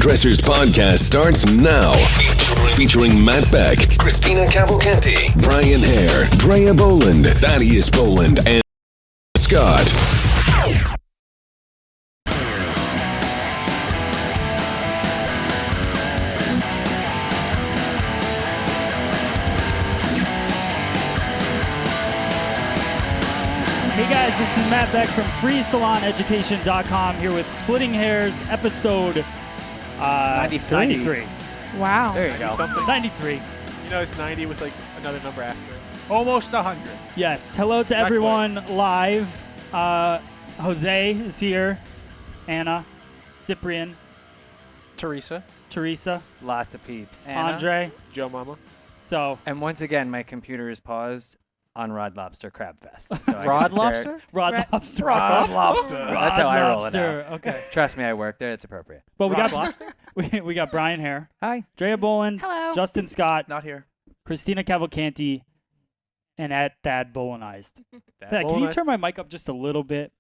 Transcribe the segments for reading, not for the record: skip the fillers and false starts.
Hairdressers podcast starts now. Featuring Matt Beck, Christina Cavalcanti, Brian Hare, Drea Boland, Thaddeus Boland, and Scott. Hey guys, this is Matt Beck from FreeSalonEducation.com here with Splitting Hairs episode 93. Wow. There you go. 93. You know it's 90 with like another number after. Almost 100. Yes. Hello to everyone live. Jose is here. Anna, Cyprian, Teresa. Teresa, Lots of peeps. Anna. Andre. Joe Mama. So And once again, my computer is paused on Rod Lobster Crab Fest. So I Rod get to stare- Lobster? Rod Right. Lobster. Rod Lobster. That's how I roll it Lobster. out. Okay. Trust me, I work there. It's appropriate. But we Rod got we got Brian Hare, Hi. Drea Boland, Hello. Justin Scott, Not here. Christina Cavalcanti, and at Thad Bolandized. Thad, can you turn my mic up just a little bit?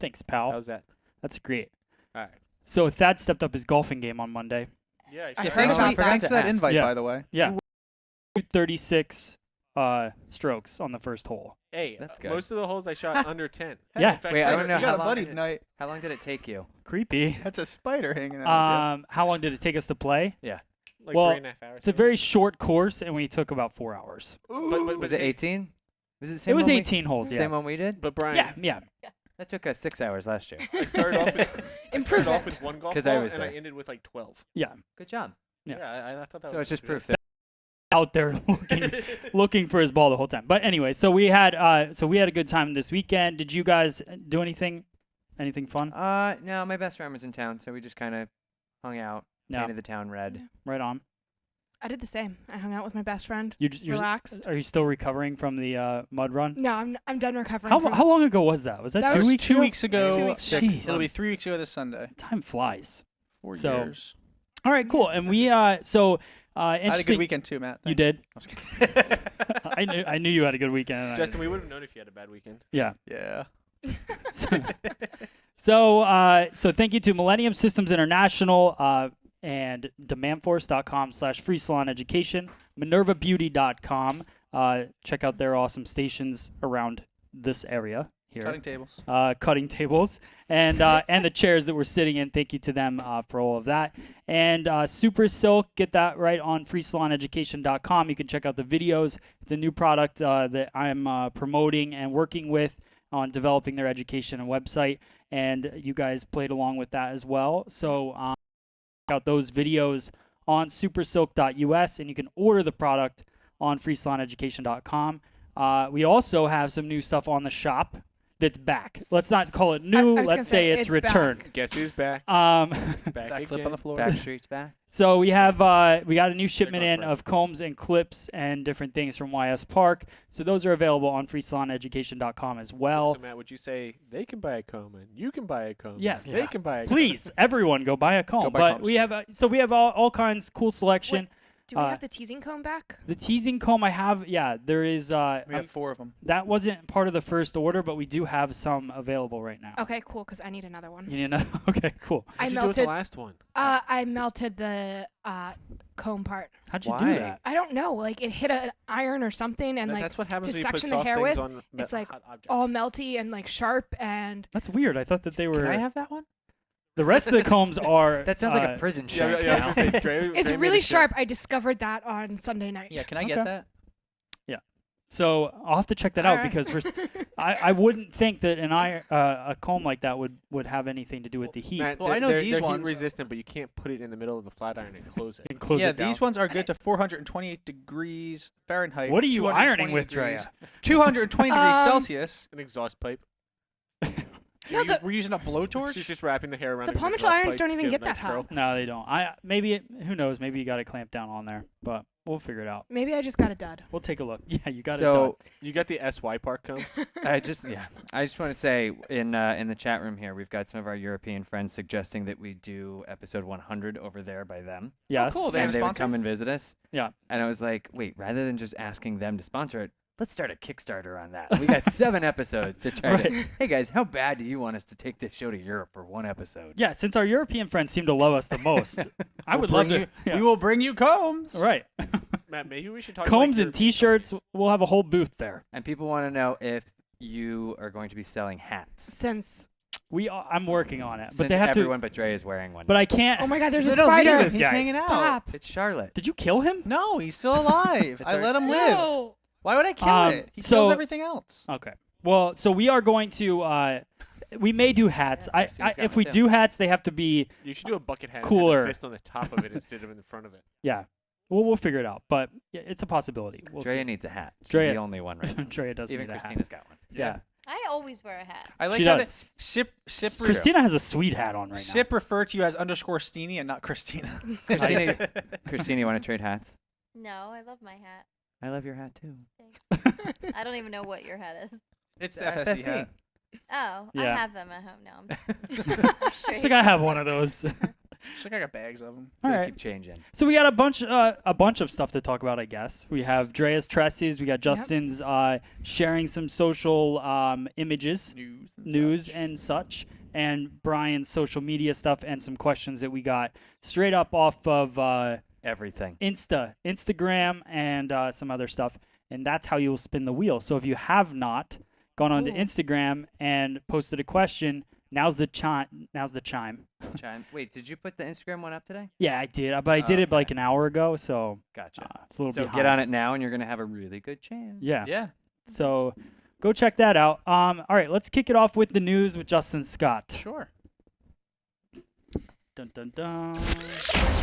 Thanks, pal. How's that? That's great. All right. So Thad stepped up his golfing game on Monday. Yeah. I Yeah, heard thanks, about for, that. thanks for that Ask. invite, Yeah. by the way. Yeah. 36 strokes on the first hole. Hey, That's good. most of the holes I shot under 10. Yeah. In fact, Wait, I don't know You how got a long buddy did it- tonight. How long did it take you? Creepy. That's a spider hanging out. How long did it take us to play? like well, 3.5 hours. It's a very short course, and we took about 4 hours. But Was it 18? Was it the It same was one 18 holes, Same yeah. one we did? But Brian, Yeah. That took us 6 hours last year. I started off with Improvement. one golf 'Cause ball I was and I there. ended with like 12. Good job. Yeah. I thought that So was it's just good. proof that Out there looking for his ball the whole time. But anyway, so we had a good time this weekend. Did you guys do anything fun? no, my best friend was in town, so we just kind of hung out, No. painted the town red. Right on. I did the same. I hung out with my best friend. You're Relaxed. Are you still recovering from the mud run? No, I'm done recovering. How from long ago was that? Was that, That 2 was weeks 2 ago? weeks ago. 2 weeks. Jeez. It'll be 3 weeks ago this Sunday. Time flies. 4 So, years. All right, cool. And we I had a interesting. good weekend too, Matt. You Thanks. did. I was kidding. I knew you had a good weekend. and I- Justin, we would have known if you had a bad weekend. Yeah. Yeah. So thank you to Millennium Systems International and demandforce.com/free salon education, minervabeauty.com. Check out their awesome stations around this area here. Cutting tables. Cutting tables and the chairs that we're sitting in. Thank you to them for all of that. And Super Silk, get that right on freesaloneducation.com. You can check out the videos. It's a new product that I'm promoting and working with on developing their education and website. And you guys played along with that as well. So check out those videos on supersilk.us, and you can order the product on freesaloneducation.com. We also have some new stuff on the shop that's back. Let's not call it new. I was gonna Let's say it's it's back. returned. Guess who's back? Um, Back That clip again. on the floor. Backstreet's back. so we have we got a new shipment on in forever. of combs and clips and different things from YS Park. So those are available on freesaloneducation.com as well. So Matt, would you say they can buy a comb and you can buy a comb? Yeah. They can buy a comb. Please, everyone, go buy a comb. Go buy But combs. we have we have all kinds cool selection. Do we have the teasing comb back? The teasing comb I have, yeah, there is. We have 4 of them. That wasn't part of the first order, but we do have some available right now. Okay, cool. Because I need another one. You know? Okay, cool. I How'd you do with the melted. last one? I melted the comb part. How'd you Why? do that? I don't know. Like it hit an iron or something, and like That's what happens to when you put section the soft hair things with, on it's like hot objects. all melty and like sharp and. That's weird. I thought that they were. Can I have that one? The rest of the combs are. That sounds like a prison Yeah, shank. yeah, I now. was gonna say, Dre It's made really a joke. sharp. I discovered that on Sunday night. Yeah, can I Okay. get that? So I'll have to check that All out right. because I wouldn't think that a comb like that would have anything to do with the heat. Matt, Well, I know they're these ones- heat resistant, but you can't put it in the middle of the flat iron and close it. And close Yeah, it down. these ones are good to 428 degrees Fahrenheit. What are you 220 ironing with, degrees, Drea? 220 degrees Um, Celsius. An exhaust pipe. No, the, We're using a blowtorch? She's just wrapping the hair around. the an palm exhaust irons pipe don't to even give get a nice that hot. curl. No, they don't. Who knows? Maybe you got to clamp down on there, but we'll figure it out. maybe I just got a dud. We'll take a look. Yeah, you got it So You got the SY part combs? I just want to say in the chat room here, we've got some of our European friends suggesting that we do episode 100 over there by them, Yes. cool. They have and a they would sponsor? come and visit us. Yeah. And I was like, wait, rather than just asking them to sponsor it, let's start a Kickstarter on that. We got 7 episodes to try to. Right. Hey guys, how bad do you want us to take this show to Europe for 1 episode? Yeah, since our European friends seem to love us the most, I would love to. We will bring you combs. Right. Matt, maybe we should talk Combs about and T-shirts. We'll have a whole booth there. And people want to know if you are going to be selling hats. Since I'm working on it, but Since they have everyone to. but Dre is wearing one. But I can't. oh my God, there's a No, leave spider. him. He's hanging out. Stop. It's Charlotte. Did you kill him? No, he's still alive. I all let him live. No. Why would I kill it? He so- kills everything else. Okay. Well, so we are going to. We may do hats. Yeah, Christina's got If one we too. do hats, they have to be. You should do a bucket hat Cooler. and have the fist on the top of it instead of in the front of it. Yeah. We'll figure it out, but yeah, it's a possibility. We'll Drea see. needs a hat. She's Drea- the only one right now. Drea does Even need a hat. Christina's got one. Yeah. I always wear a hat. I like She how does. they Sip Christina has a sweet hat on right Sip refer to you as _Steenie and not Christina. Christina, Christina, you want to trade hats? No, I love my hat. I love your hat too. I don't even know what your hat is. It's the FSC. FSC hat. Oh, Yeah. I have them at home now. I'm now. straight. She's like, I have one of those. She's like, I got bags of them. All They right. keep changing. So we got a bunch of stuff to talk about, I guess. We have Drea's tresses. We got Justin's sharing some social images, news and such, and Brian's social media stuff, and some questions that we got straight up off of Everything. Instagram, and some other stuff. And that's how you'll spin the wheel. So if you have not gone onto Ooh. Instagram and posted a question, now's the chime. Wait, did you put the Instagram one up today? Yeah, I did, but I did it Okay. like an hour ago, so Gotcha. it's a little So behind. get on it now, and you're gonna have a really good chance. Yeah. Yeah. So go check that out. All right, let's kick it off with the news with Justin Scott. Sure. Dun dun dun.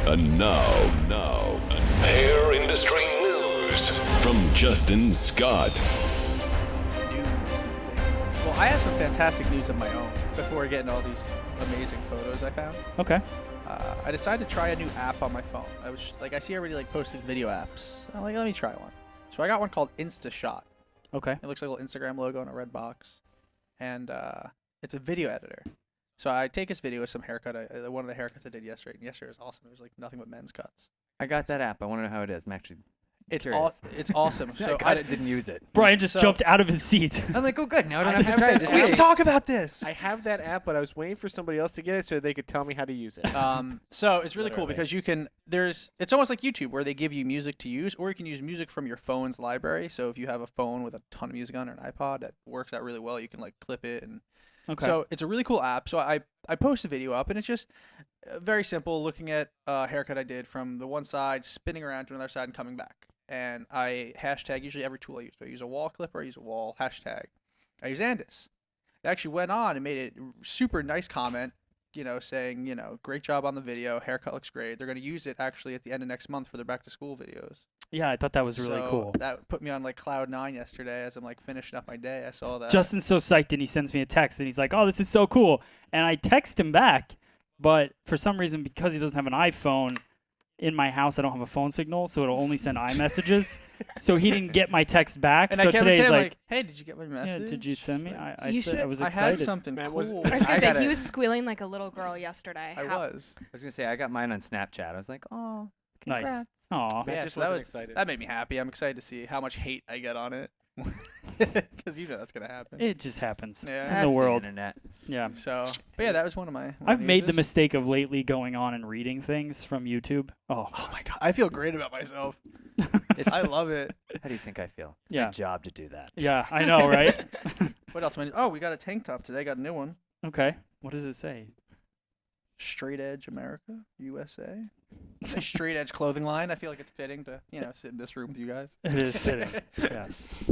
And now, hair industry news from Justin Scott. News. Well, I have some fantastic news of my own before we get into all these amazing photos I found. Okay. I decided to try a new app on my phone. I see everybody like posting video apps. I'm like, let me try one. So I got one called InstaShot. Okay. It looks like a little Instagram logo in a red box, and it's a video editor. So I take this video with some haircut. One of the haircuts I did yesterday, and yesterday was awesome. It was like nothing but men's cuts. I got that app. I want to know how it is. I'm actually It's curious. it's awesome. so So I didn't use it. Brian just So- jumped out of his seat. I'm like, oh, good. Now I don't I have to have try it. that Just we app. can wait. talk about this. I have that app, but I was waiting for somebody else to get it so they could tell me how to use it. So it's really cool Literally. because you can. It's almost like YouTube where they give you music to use, or you can use music from your phone's library. So if you have a phone with a ton of music on it, or an iPod that works out really well, you can like clip it and. Okay. So it's a really cool app. So I post a video up, and it's just very simple. Looking at a haircut I did from the one side, spinning around to another side, and coming back. And I hashtag usually every tool I use. So I use a wall clipper, I use a wall hashtag. I use Andis. They actually went on and made a super nice comment, saying, great job on the video, haircut looks great. They're going to use it actually at the end of next month for their back to school videos. yeah, I thought that was really So cool. That put me on like cloud 9 yesterday as I'm like finishing up my day. I saw that. Justin's so psyched, and he sends me a text, and he's like, "Oh, this is so cool." And I text him back, but for some reason, because he doesn't have an iPhone in my house, I don't have a phone signal, so it'll only send iMessages. So he didn't get my text back. and so I kept today's saying like, hey, did you get my "Yeah, message? did you send me?" I You said I should- was I excited. had something Man, cool. was- I was gonna say gotta- he was squealing like a little girl yesterday. I was. I was gonna say I got mine on Snapchat. I was like, oh, Nice. congrats. Aw. Matt Yeah, just so that wasn't was excited. that made me happy. I'm excited to see how much hate I get on it, because that's gonna happen. It just happens. Yeah. It's That's in the world. internet. Yeah. So, but yeah, that was one of my. I've made the uses. mistake of lately going on and reading things from YouTube. Oh, Oh my god, I feel great about myself. It's, I love it. how do you think I feel? It's Yeah. my job to do that. yeah, I know, right? What else? Oh, we got a tank top today. Got a new one. Okay. What does it say? Straight Edge America, USA. A straight edge clothing line. I feel like it's fitting to sit in this room with you guys. It is fitting. Yes.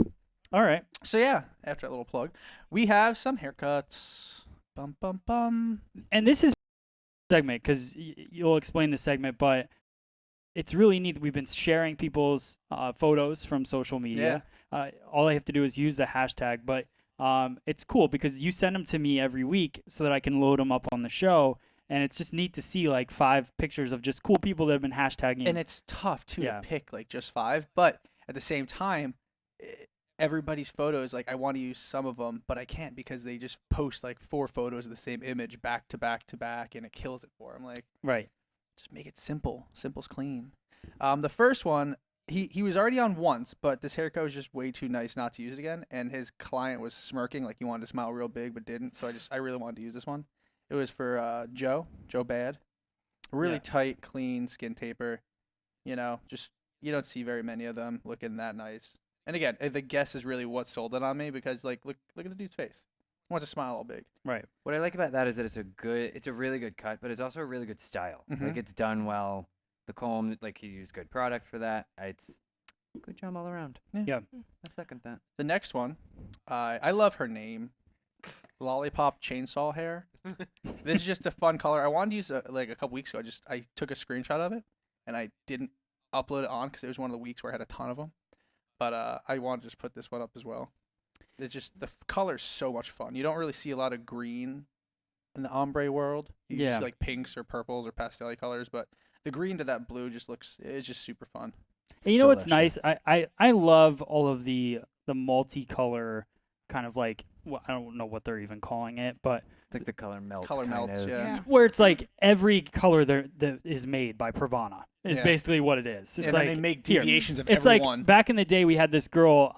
All right. So yeah, after that little plug, we have some haircuts. Bum bum bum. And this is segment because you'll explain the segment, but it's really neat that we've been sharing people's photos from social media. All I have to do is use the hashtag, but it's cool because you send them to me every week so that I can load them up on the show. And it's just neat to see like 5 pictures of just cool people that have been hashtagging. And it's tough too Yeah. to pick like just 5, but at the same time, everybody's photos, like I want to use some of them, but I can't because they just post like 4 photos of the same image back to back to back, and it kills it for them. Like, right. just make it simple. Simple's clean. The first one he was already on once, but this haircut was just way too nice not to use it again. And his client was smirking like he wanted to smile real big but didn't. So I really wanted to use this one. It was for Joe Bad. Really Yeah. tight, clean skin taper. You know, just you don't see very many of them looking that nice. And again, the guess is really what sold it on me because like look at the dude's face. He wants to smile all big. Right. What I like about that is that it's a really good cut, but it's also a really good style. Mhm. Like it's done well. The comb, like he used good product for that. It's good job all around. Yeah. I second that. The next one, I love her name, Lollipop Chainsaw Hair. This is just a fun color. I wanted to use like a couple weeks ago. I took a screenshot of it, and I didn't upload it on because it was one of the weeks where I had a ton of them. But I wanted to just put this one up as well. It's just the color's so much fun. You don't really see a lot of green in the ombre world. You Yeah. see like pinks or purples or pastel colors, but the green to that blue it's just super fun. And you know what's nice? I love all of the multicolor kind of like, well, I don't know what they're even calling it, but It's like the color melts. Color kind melts, of. yeah. where it's like every color that is made by Pravana is Yeah. basically what it is. It's And like then they make here, deviations of it's every like one. back in the day we had this girl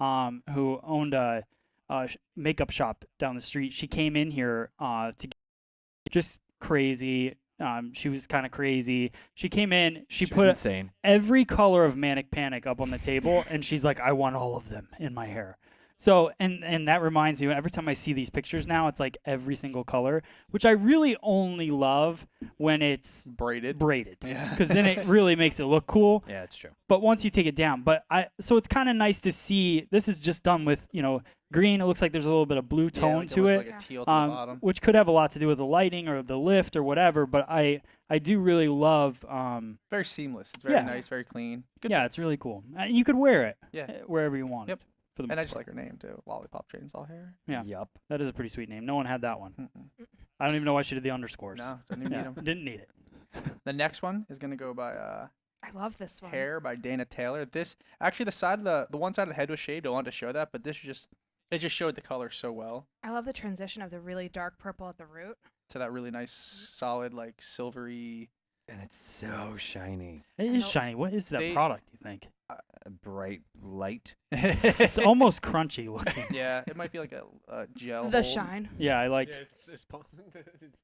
who owned a makeup shop down the street. She came in here to get just crazy. She was kind of crazy. She came in. She was put insane. every color of Manic Panic up on the table, and she's like, "I want all of them in my hair." So, and that reminds me, every time I see these pictures now, it's like every single color, which I really only love when it's Braided. Yeah. because then it really makes it look cool. Yeah, it's true. But once you take it down, so it's kind of nice to see. This is just done with green. It looks like there's a little bit of blue tone like to almost it, like a teal to the bottom. which could have a lot to do with the lighting or the lift or whatever. But I do really love. Very seamless. It's very Yeah. nice, very clean. Good. Yeah, it's really cool. You could wear it Yeah. wherever you want. Yep. For the And I most just part. like her name too, Lollipop Chainsaw Hair. Yeah. Yup. That is a pretty sweet name. No one had that one. Mm-mm. I don't even know why she did the underscores. No, didn't even Yeah, need 'em. didn't need it. The next one is gonna go by I love this one. Hair by Dana Taylor. This actually the one side of the head was shaved. I wanted to show that, but it just showed the color so well I love the transition of the really dark purple at the root. to that really nice, solid, like silvery. And it's so shiny. It I is know- shiny. What is that They- product, you think? A bright light. It's almost crunchy looking. Yeah, it might be like a gel. The hold. shine. Yeah, I like it's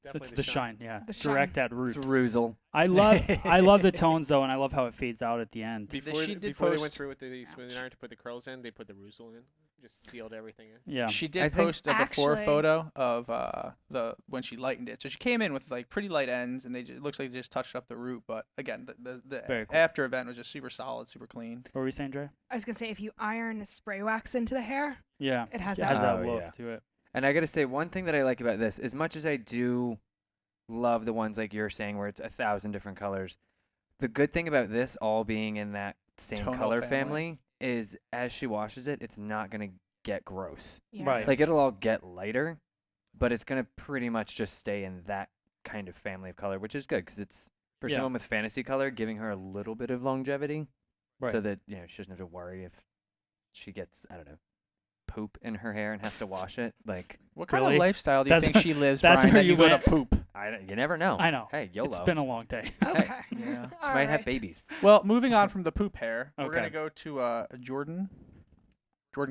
definitely it's the shine. Yeah, The shine. direct at root. It's Ruzel. I love the tones though, and I love how it fades out at the end. Before, She did before they went post- through with the smoothing iron to put the curls in, they put the Russell in. Just sealed everything in. Yeah, She I did think- post a before Actually- photo of the when she lightened it. So she came in with like pretty light ends, and it looks like they just touched up the root. But again, the Very cool. after event was just super solid, super clean. what were we saying, Dre? I was gonna say if you iron spray wax into the hair, Yeah, it has it that. has that Oh, look yeah. to it. And I got to say, one thing that I like about this, as much as I do love the ones like you're saying where it's 1,000 different colors, the good thing about this all being in that same Tonal color family. family is as she washes it, it's not going to get gross. Yeah. Right. Like it'll all get lighter, but it's going to pretty much just stay in that kind of family of color, which is good because it's for Yeah. someone with fantasy color, giving her a little bit of longevity Right. so that, she doesn't have to worry if she gets, I don't know, poop in her hair and has to wash it. Like, What kind Really? of lifestyle do you That's think where- she lives, that's Brian, where that you you go went. to poop? you never know. I know. Hey, YOLO. It's been a long day. Okay. Yeah. She might have Alright. babies. Well, moving on from the poop hair, we're Okay. gonna go to Jordan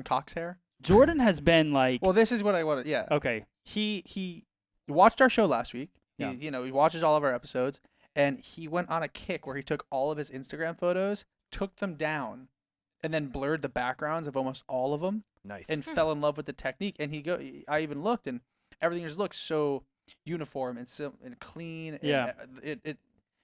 Cox hair. Jordan has been like, Well, this is what I wanted. Yeah, okay, he watched our show last week. Yeah. He watches all of our episodes, and he went on a kick where he took all of his Instagram photos, took them down, and then blurred the backgrounds of almost all of them, Nice. and fell in love with the technique. And I even looked, and everything just looked so uniform and clean. And Yeah.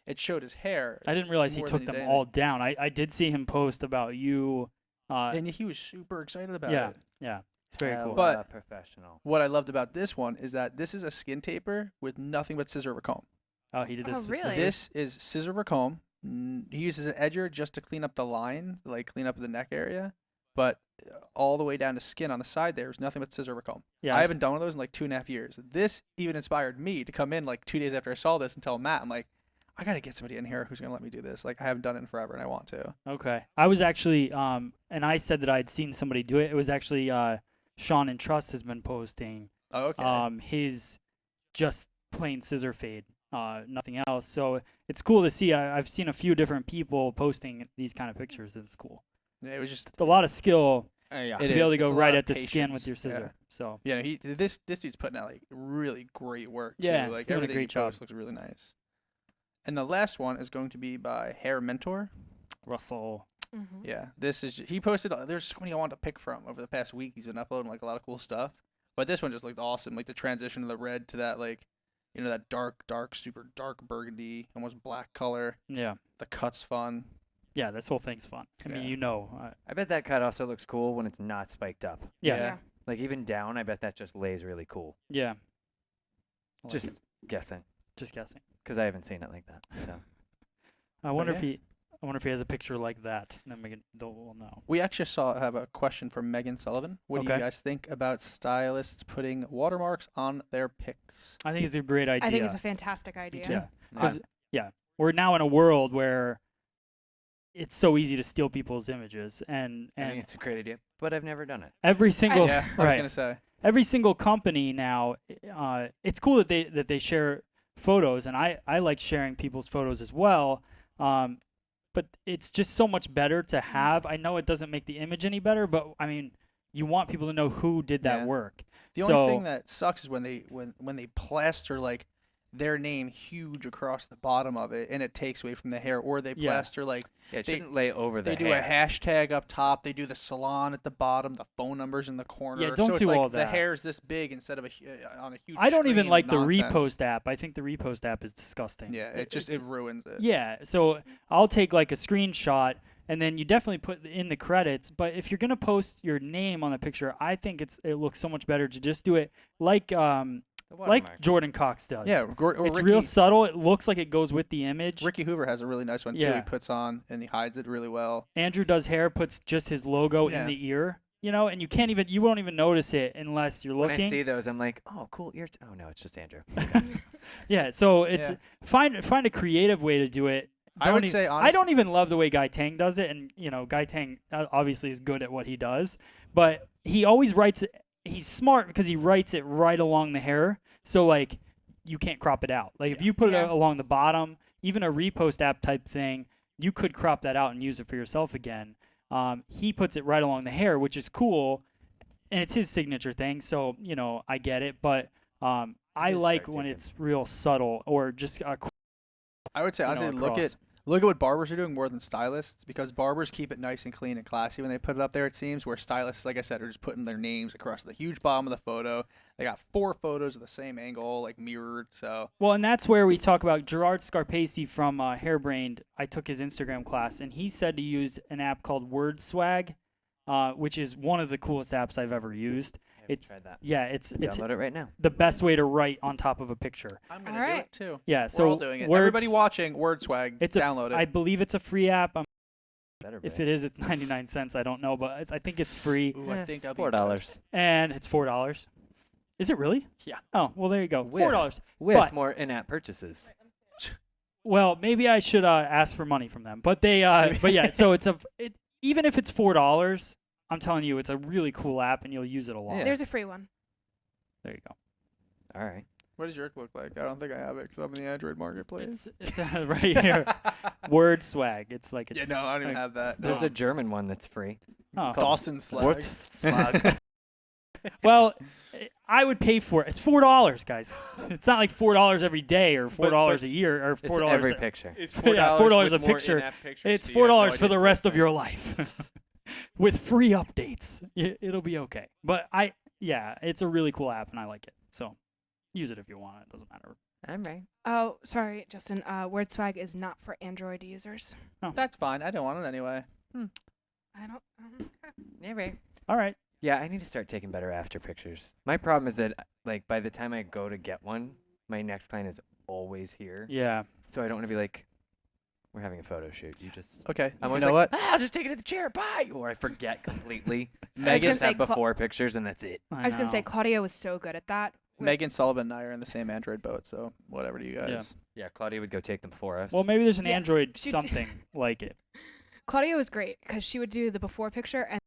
it showed his hair. I didn't realize he more took than them did all anything. down. I did see him post about you. And he was super excited about Yeah. it. Yeah, it's very cool. But- professional. What I loved about this one is that this is a skin taper with nothing but scissor over comb. Oh, he did this. Oh, really? specific- This is scissor over comb. He uses an edger just to clean up the line, like clean up the neck area. But all the way down to skin on the side there is nothing but scissor over comb. Yeah, I haven't done one of those in like 2.5 years. This even inspired me to come in like 2 days after I saw this and tell Matt, I'm like, I got to get somebody in here who's going to let me do this. Like, I haven't done it in forever and I want to. Okay. I was actually, and I said that I'd seen somebody do it. It was actually Sean and Trust has been posting Oh, okay. his just plain scissor fade nothing else. So it's cool to see. I've seen a few different people posting these kind of pictures. It's cool. Yeah, it was just It's a lot of skill Yeah. to It be able is. to It's go a right lot at of the skin with patience. your scissor. Yeah. So yeah. This dude's putting out like really great work too. Yeah, he's Like doing a everything great he job. posts looks really nice. And the last one is going to be by Hair Mentor. Russell. Mm-hmm. Yeah, this is he posted. There's so many I want to pick from over the past week. He's been uploading like a lot of cool stuff, but this one just looked awesome. Like the transition of the red to that like, that dark, super dark burgundy, almost black color. Yeah. The cut's fun. Yeah, this whole thing's fun. I mean, Yeah. I bet that cut also looks cool when it's not spiked up. Yeah. Yeah. Like even down, I bet that just lays really cool. Yeah. I like Just it. guessing, Just guessing. because I haven't seen it like that. So I wonder yeah. if he has a picture like that. And then we'll know. We actually have a question from Megan Sullivan. What do you Okay. guys think about stylists putting watermarks on their pics? I think it's a great idea. I think it's a fantastic idea. Yeah. 'Cause, we're now in a world where it's so easy to steal people's images, and I think it's a great idea, but I've never done it. every single Yeah, I was right. gonna say. Every single company now, it's cool that they share photos, and I like sharing people's photos as well. But it's just so much better to have. I know it doesn't make the image any better, but I mean, you want people to know who did that Yeah. work. The only thing that sucks is when they plaster like their name huge across the bottom of it, and it takes away from the hair, or they Yeah. plaster like Yeah, it They- shouldn't lay over the they do hair. a hashtag up top, they do the salon at the bottom, the phone numbers in the corner. Yeah, don't so it's do like all the that. hair's this big instead of on a huge. I don't even screen like the nonsense. repost app. I think the repost app is disgusting. Yeah, it ruins it. Yeah, so I'll take like a screenshot, and then you definitely put in the credits. But if you're gonna post your name on the picture, I think it looks so much better to just do it like The like watermark. Jordan Cox does. Yeah, or it's Ricky, real subtle. It looks like it goes with the image. Ricky Hoover has a really nice one too. Yeah. He puts on and he hides it really well. Andrew does hair, puts just his logo Yeah. in the ear, and you won't even notice it unless you're When I looking. see those, I'm like, oh, cool ear. Oh no, it's just Andrew. Yeah, so it's Yeah. find a creative way to do it. I would Don't say I don't even love the way Guy Tang does it, and Guy Tang obviously is good at what he does, but he always writes it. He's smart because he writes it right along the hair, so like you can't crop it out. Like if you put it Yeah. along the bottom, even a repost app type thing, you could crop that out and use it for yourself again. He puts it right along the hair, which is cool, and it's his signature thing. So I get it, but I Just like start when taking- it's real subtle or just a I would say honestly, across. look at what barbers are doing more than stylists, because barbers keep it nice and clean and classy when they put it up there. It seems where stylists, like I said, are just putting their names across the huge bottom of the photo. They got 4 photos of the same angle, like mirrored. So Well, and that's where we talk about Gerard Scarpesi from Hairbrained. I took his Instagram class, and he said to use an app called WordSwag, which is one of the coolest apps I've ever used. I haven't It's tried that. yeah, it's Download it right now. the best way to write on top of a picture. I'm gonna gonna do do it it too. Yeah, so We're all doing it. Words- Everybody watching, WordSwag, it's download it. I believe it's a free app. Better If be. it is, it's 99 cents. I don't know, but I think it's free, Ooh, I Eh, think it's I'll be $4 and it's $4. Is it really? Yeah. Oh, well, there you go. With- $4. with but- more in-app purchases. Well, maybe I should ask for money from them. But they, but yeah. So even if it's $4, I'm telling you, it's a really cool app, and you'll use it a lot. Yeah. There's a free one. There you go. All right. What does yours look like? I don't think I have it because I'm in the Android marketplace. It's right here. Word swag. It's like a, Yeah, no, I don't even like- have that. There's No. a German one that's free. oh. Dawson Slag. Wurzslag. Well, I would pay for it. It's $4, guys. It's not like $4 every day or $4 a year or It's $4 every picture. It's Yeah, $4 a picture. It's $4 for the rest of your life, with free updates. It'll be okay. But it's a really cool app, and I like it. So use it if you want. It doesn't matter. All right. Oh, sorry, Justin. WordSwag is not for Android users. That's fine. I don't want it anyway. I don't. Yeah, right. All right. Yeah, I need to start taking better after pictures. My problem is that, like, by the time I go to get one, my next client is always here. Yeah. So I don't want to be like, we're having a photo shoot. You just. Okay. I'm You always know like, what? I'll just take it to the chair. Bye. Or I forget completely. I gonna just say have before pictures and that's it. I was gonna say know. Claudia was so good at that. Megan Sullivan and I are in the same Android boat, so whatever to you guys. Yeah, Claudia would go take them for us. Well, maybe there's an Yeah, Android she something like it. Claudia was great because she would do the before picture and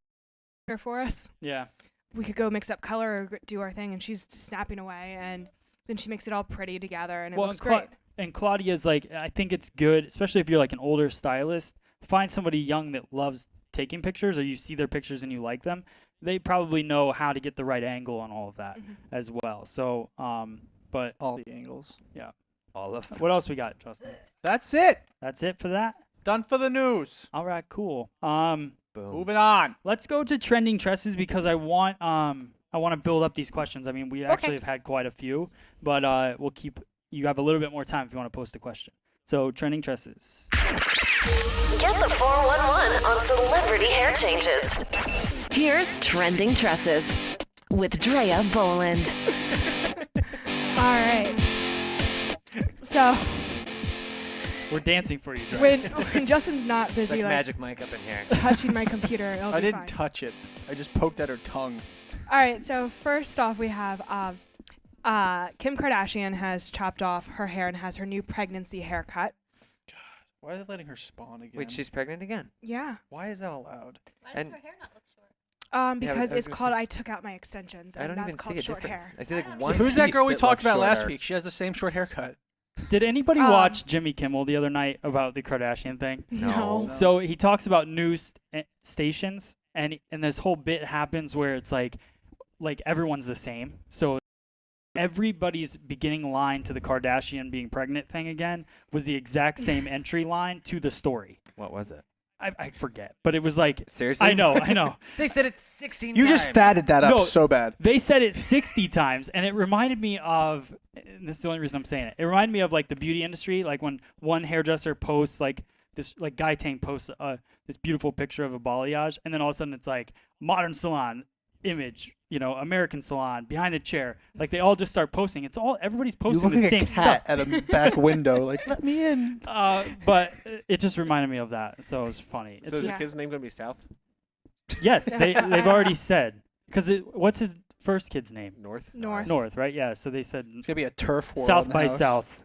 after for us. Yeah. We could go mix up color or do our thing, and she's just snapping away, and then she makes it all pretty together, and it looks great. and Claudia's like, I think it's good, especially if you're like an older stylist, find somebody young that loves taking pictures, or you see their pictures and you like them. They probably know how to get the right angle on all of that as well. So, but All the angles. All of them. what else we got, Justin? That's it. That's it for that. Done for the news. All right, cool. Boom. Moving on. Let's go to trending tresses because I want to build up these questions. I mean, we actually have had quite a few, but we'll keep. You have a little bit more time if you want to post a question. So, trending tresses. Get the 411 on celebrity hair changes. Here's Trending Tresses with Drea Boland. All right. So We're dancing for you, Dre. when Justin's not busy Like like Magic Mike up in here. touching my computer, it'll I be didn't fine. touch it. I just poked at her tongue. All right. So first off, we have Kim Kardashian has chopped off her hair and has her new pregnancy haircut. Why are they letting her spawn again? Wait, she's pregnant again? Yeah. Why is that allowed? Why does And- her hair not look short? Because I was it's gonna called say- I took out my extensions, I and don't that's even see called a short difference. hair. I see like one. Who's that piece girl we that talked looks about last shorter. week? She has the same short haircut. Did anybody Um, watch Jimmy Kimmel the other night about the Kardashian thing? No. No. So he talks about news stations, and this whole bit happens where it's like everyone's the same. So everybody's beginning line to the Kardashian being pregnant thing again was the exact same entry line to the story. What was it? I forget, but it was like, Seriously? I know. They said it 16 You just fatted that up No. so bad. They said it 60 times, and it reminded me of, and this is the only reason I'm saying it, it reminded me of like the beauty industry, like when one hairdresser posts like this, like Guy Tang posts this beautiful picture of a balayage, and then all of a sudden it's like modern salon image, American salon behind the chair. Like they all just start posting. It's all, everybody's You posting look the like same a cat stuff. at a back window. Like, let me in. But it just reminded me of that, so it was funny. So is Yeah. the kid's name gonna be South? Yes, they've already said, because what's his first kid's name? North? North. North, right? Yeah, so they said It's gonna be a turf war. South in the by house. South.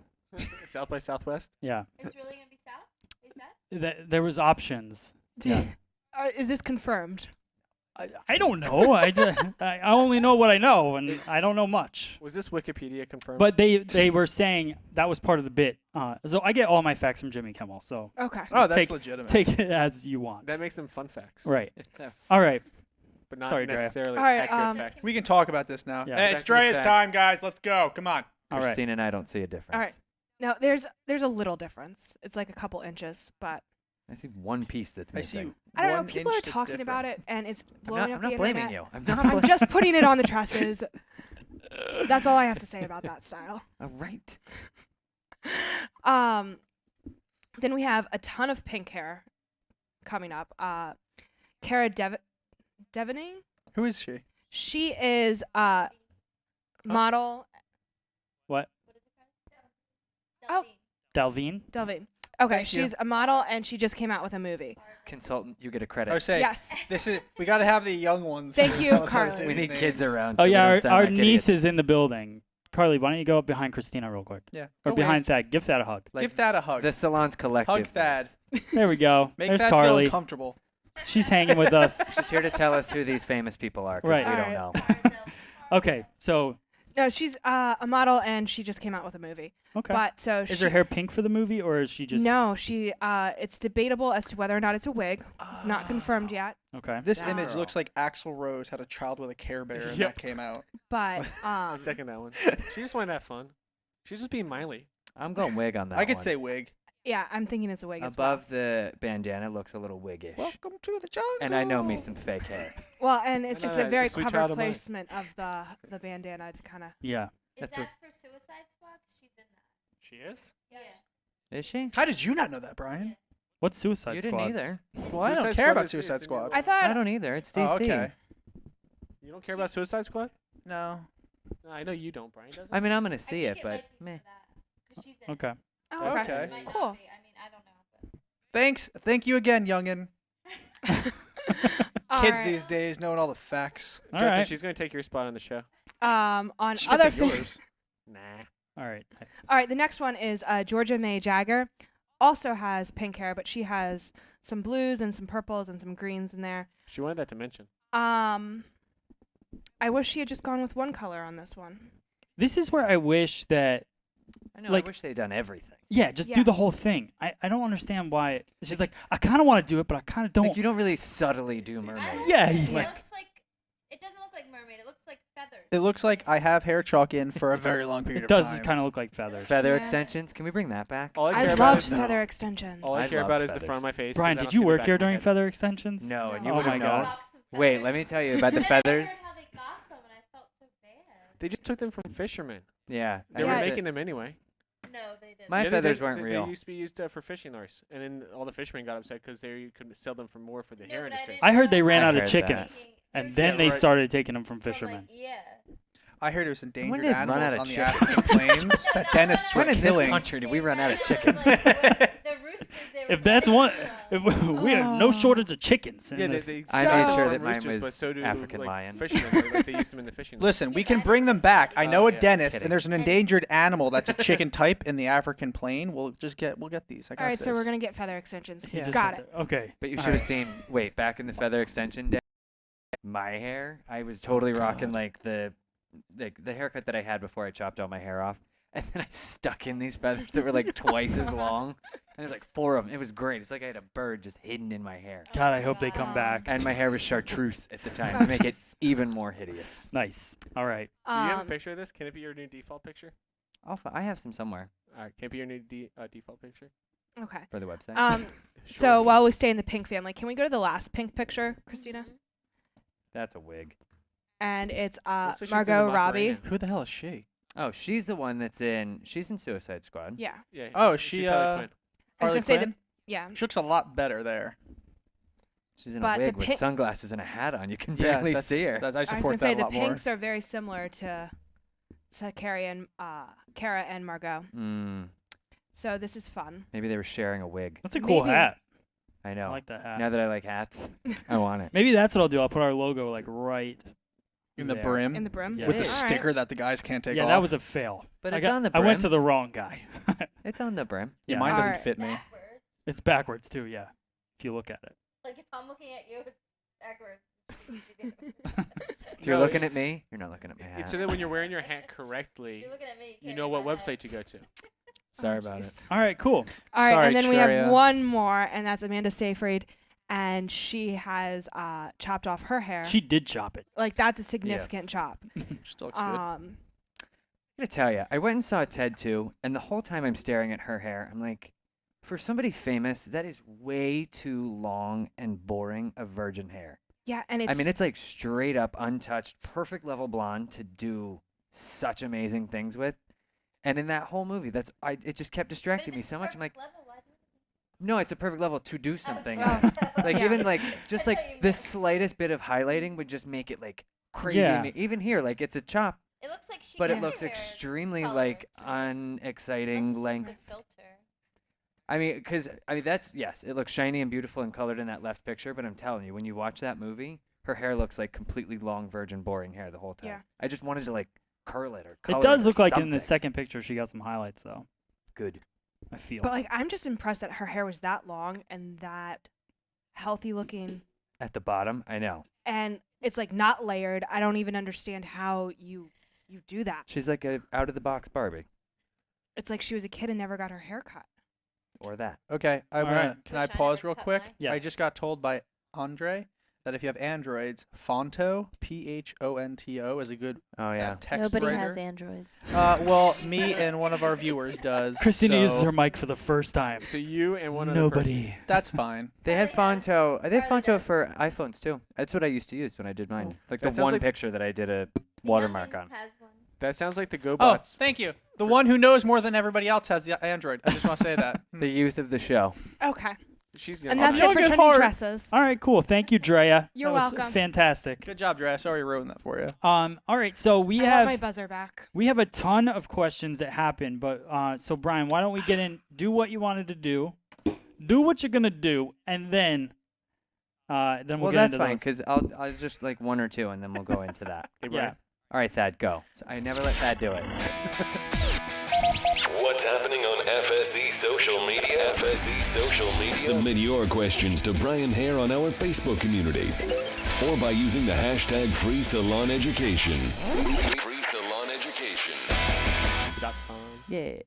South by Southwest? Yeah, It's really gonna be South? Is that? there was options. Yeah. Is this confirmed? I don't know. I only know what I know, and I don't know much. Was this Wikipedia confirmed? But they were saying that was part of the bit. So I get all my facts from Jimmy Kimmel. So Okay. Oh, that's Take- legitimate. take it as you want. that makes them fun facts. Right. All right. But not Sorry, Drea. necessarily All right, accurate facts. We can talk about this now. Yeah. Hey, it's Back to the Drea's fact. time, guys. Let's go. Come on. All right. Christine and I don't see a difference. All right. Now there's a little difference. It's like a couple inches, but I see one piece that's I missing. see. I don't know. one People are inch that's talking about different. it, and it's I'm blowing not, up I'm the not blaming internet. you. I'm not I'm blaming just putting it on the tresses. That's all I have to say about that style. All right. Then we have a ton of pink hair coming up. Cara Devaney. Who is she? She is a model. What? Oh. Dalvine? Delvine. Okay, Thank you. she's a model, and she just came out with a movie. Consultant, you get a I credit. was saying, Yes. this is. We got to have the young ones. Thank who you, tell us how to Carly. say We these need kids names. around. Oh so we yeah, don't our sound like niece idiots. is in the building. Carly, why don't you go up behind Christina real quick? Yeah. Or Go behind wave. Thad. Give Thad a hug. Like, Give that a hug. The salon's collective. Hug Thad. There we go. Make There's that feel Carly. uncomfortable. She's hanging with us. She's here to tell us who these famous people are. 'Cause Right. We don't Alright. know. Okay, so No, she's a model, and she just came out with a movie. okay. But so Is she, her hair pink for the movie, or is she just No, she. It's debatable as to whether or not it's a wig. It's not confirmed yet. okay? This That image girl. looks like Axl Rose had a child with a Care Bear and Yep. that came out. But I second that one. She just wanted to have fun. She's just being Miley. I'm going wig on that I could one. say wig. yeah, I'm thinking it's a wig Above the bandana looks a little wiggish. Welcome to the jungle. And I know me some fake hair. as well. Well, and it's I know just a that. very Sweet clever child of mine. placement of the bandana to kind of. Yeah. Is That's that what- for Suicide Squad? 'Cause she's in that. She is? Yeah. Is she? How did you not know that, Brian? What's Suicide You Squad? didn't either. Well, I don't Suicide care Squad about is Suicide the Squad. new- I thought. I don't either. It's DC. Oh, okay. You don't care about Suicide Squad? No. No, I know you don't, Brian. Doesn't? I mean, I'm gonna see I it, think but might be meh. for that, 'cause she's in Okay. Oh, That's okay. Okay. It might not Cool. be. I mean, I don't know. But. Thanks. Thank you again, youngin. All Kids right. these days knowing all the facts. All Justin, right. she's going to take your spot on the show. On She other could take things. yours. Nah. All right. Next. All right, the next one is Georgia May Jagger. Also has pink hair, but she has some blues and some purples and some greens in there. She wanted that to mention. I wish she had just gone with one color on this one. This is where I wish that I know. Like- I wish they'd done everything. Yeah, just Yeah. do the whole thing. I don't understand why. She's like, I kind of want to do it, but I kind of don't. Like you don't really subtly do I mermaid. don't Yeah, think you- it looks like. It doesn't look like mermaid. It looks like feathers. It looks like I have hair chalk in for a very long period It of does time. kind of look like feathers. Feather Yeah. extensions. Can we bring that back? All I I care about love is feather extensions. all I I care love about is the feathers. front of my face. 'cause Brian, I did don't you see the work back here of my during head. feather extensions? No, and you Oh wouldn't my know. God. Rocks and Wait, feathers. let me tell you about the And then I feathers. heard how they got them, and I felt so bad. They just took them from fishermen. Yeah. They I were heard making that them anyway. No, they didn't. My Yeah, they feathers did. weren't They real. used to be used for fishing lures, and then all the fishermen got upset because they could sell them for more for the No, hair but I industry. didn't I heard they know ran I out heard of that. chickens, and Yeah, then they right. started taking them from From, fishermen. yeah. I heard it was When endangered did it run animals out of on the chickens? African plains that dentists were When in this killing. country did we They run out of ran chickens? like, the roosters, they were If that's letting one, them if we have no shortage of chickens. In Yeah, this. I made So- sure farm that mine roosters, but was so do, African like, lion. Fishermen, like they use them in the fishing. Listen, we can bring them back. I know a yeah. dentist, Kidding. and there's an endangered animal that's a chicken type in the African plain. We'll get these. I got All right, this. so we're gonna get feather extensions. Yeah. Just Got went it. there. Okay. But you All should have right. seen. Wait, back in the feather extension day, my hair. I was totally rocking like the haircut that I had before I chopped all my hair off, and then I stuck in these feathers that were like twice as long, and there's like 4 of them. It was great. It's like I had a bird just hidden in my hair, God, I hope they come back. and my hair was chartreuse at the time to make it even more hideous. Nice. All right. Do you have a picture of this? Can it be your new default picture? I have some somewhere All right, can it be your new default picture? Okay. for the website. So while we stay in the pink family, can we go to the last pink picture, Christina? That's a wig. And it's Looks like she's doing the Margot Macarena. Robbie. Who the hell is she? Oh, she's the one that's in. She's in Suicide Squad. Yeah. Yeah. Oh, she's she, Harley Quinn. I was Harley gonna say Quinn? yeah. She looks a lot better there. She's in But a the wig with pink- sunglasses and a hat on. You can Yeah, barely that's, see her. I I was gonna support say that a the lot more. pinks are very similar to Carrie and Kara and Margot. So this is fun. Maybe they were sharing a wig. That's a cool Maybe. hat. I know. I like that hat. Now that I like hats, I want it. Maybe that's what I'll do. I'll put our logo like right. In the there. brim. In the brim. Yeah. with the It is. All right. sticker that the guys can't take Yeah, off. that was a fail. But I it's on the I went brim. to the wrong guy. It's on the brim. Yeah, Yeah. mine doesn't Alright. fit me. Backwards. It's backwards too. Yeah, if you look at it. Like if I'm looking at you, it's backwards. If you're No, looking at me, you're not looking at my hat. It's so that when you're wearing your hat correctly, You're looking at me. you can't know read what my head. website to go to. Sorry about it. All right, cool. All right, Sorry, and then we Treya. have one more, and that's Amanda Seyfried, and she has chopped off her hair. She did chop it. Like that's a significant chop. Still looks good. Um, I'm gonna tell you, I went and saw Ted 2, and the whole time I'm staring at her hair, I'm like, for somebody famous, that is way too long and boring of virgin hair. yeah, and it's. I mean, it's like straight up untouched, perfect level blonde to do such amazing things with. And in that whole movie, it just kept But if distracting me it's so much. I'm like, perfect level, why do no, it's a perfect level to do you- something. Oh. Like Yeah. even like just I like thought you the meant- slightest bit of highlighting would just make it like crazy. Yeah. Even here, like it's a chop, It looks like she but it gets looks her hair extremely colored, like too. unexciting Unless it's length. just the filter. I mean, because that's yes, it looks shiny and beautiful and colored in that left picture. But I'm telling you, when you watch that movie, her hair looks like completely long, virgin, boring hair the whole time. Yeah. I just wanted to like curl it or color It does or look like in the something. second picture she got some highlights though. Good. I feel. But like, I'm just impressed that her hair was that long and that healthy looking, At the bottom, I know. and it's like not layered. I don't even understand how you do that. She's like a out of the box Barbie It's like she was a kid and never got her hair cut. or that. Okay, All right. can I Wish I pause never real cut quick? mine. Yeah. I just got told by Andre that if you have Androids, Phonto, Phonto, is a good Oh yeah. text Nobody writer. has Androids. Well, me and one of our viewers does. Christina so uses her mic for the first time. So you and one other Nobody. That's fine. They had Fonto. They had Are they Fonto for iPhones too. That's what I used to use when I did mine. Like That the sounds one like- picture that I did a watermark on. Has one. That sounds like the Oh, GoBots. thank you. The one who knows more than everybody else has the Android. I just want to say that. The youth of the show. Okay, She's and young. that's young it for at trending heart. dresses. All right, cool. Thank you, Drea. You're That was welcome. Fantastic. Good job, Dre. Sorry ruined that for you. All right, so we I have want my buzzer back. we have a ton of questions that happen, but so Brian, why don't we get in? Do what you wanted to do what you're gonna do, and then we'll Well, get that's into fine those. because I'll just like one or two and then we'll go into that. Hey, Yeah. Brian. All right, Thad, go. So I never let Thad do it. What's happening on FSE social media? FSE social media. Submit your questions to Brian Hare on our Facebook community or by using the hashtag FreeSalonEducation. FreeSalonEducation. .com. Yeah.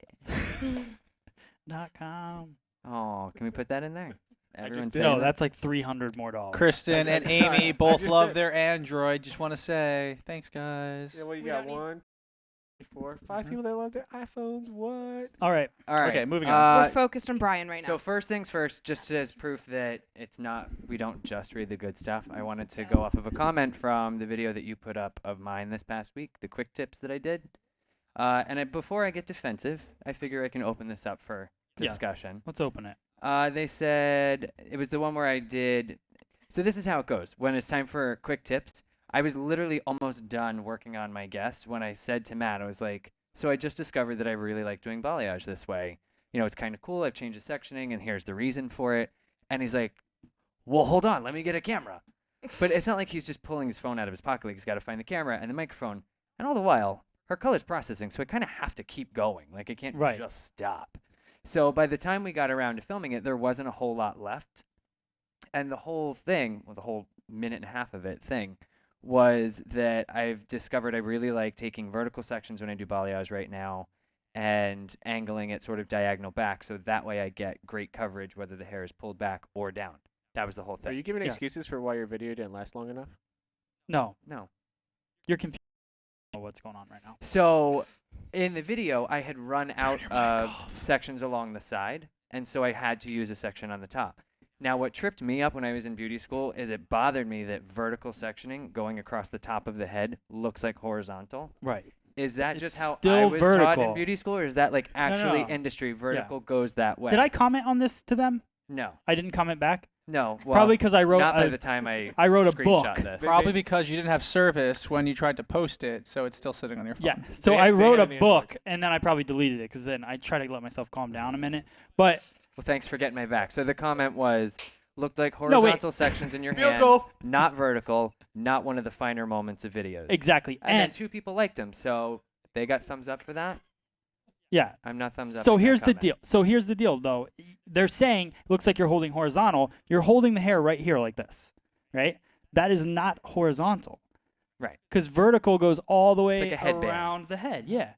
.com. Oh, can we put that in there? Everyone's did. No, saying that? that's like $300 more. Kristen and I Amy both just love did. their Android. Just want to say thanks, guys. Yeah, what you We got? don't need- 1, 4, 5 people that love their iPhones. What? All right. All right. Okay, moving on. We're focused on Brian right now. So first things first, just as proof that it's not, we don't just read the good stuff, I wanted to go off of a comment from the video that you put up of mine this past week, the quick tips that I did. Before I get defensive, I figure I can open this up for Yeah. discussion. Let's open it. They said it was the one where I did. So this is how it goes. When it's time for quick tips, I was literally almost done working on my guest when I said to Matt, I was like, so I just discovered that I really like doing balayage this way. You know, it's kind of cool. I've changed the sectioning, and here's the reason for it. And he's like, well, hold on. Let me get a camera. But it's not like he's just pulling his phone out of his pocket. Like he's got to find the camera and the microphone. And all the while, her color's processing, so I kind of have to keep going. Like I can't Right. just stop. So by the time we got around to filming it, there wasn't a whole lot left. And the whole thing, well, the whole minute and a half of it thing, was that I've discovered I really like taking vertical sections when I do balayage right now and angling it sort of diagonal back, so that way I get great coverage whether the hair is pulled back or down. That was the whole Are thing. you giving Yeah. excuses for why your video didn't last long enough? No, No. you're confused. I don't know what's going on right now? So in the video, I had run out of sections along the side, and so I had to use a section on the top. Now, what tripped me up when I was in beauty school is it bothered me that vertical sectioning going across the top of the head looks like horizontal. Right. Is that It's just how I still was taught in vertical. beauty school, or is that like actually no. industry vertical goes that way? Did I comment on this to them? No. I didn't comment back. No. Well, Probably because I wrote. not by I, the time I I wrote a screenshot book. this. Probably because you didn't have service when you tried to post it, so it's still sitting on your phone. Yeah. So They- I they wrote a had the book, and then I probably deleted it because then I tried to let myself calm down a minute. But Well, thanks for getting my back. So the comment was, looked like wait. horizontal sections in your Field hand, goal. not vertical, not one of the finer moments of videos. exactly. And then And 2 people liked them, so they got thumbs up for that. yeah. I'm not thumbs up. So in that here's the comment. deal. So here's the deal, though. They're saying looks like you're holding horizontal. You're holding the hair right here like this, right? That is not horizontal. Right. Because vertical goes all the way like a headband. around the head. Yeah.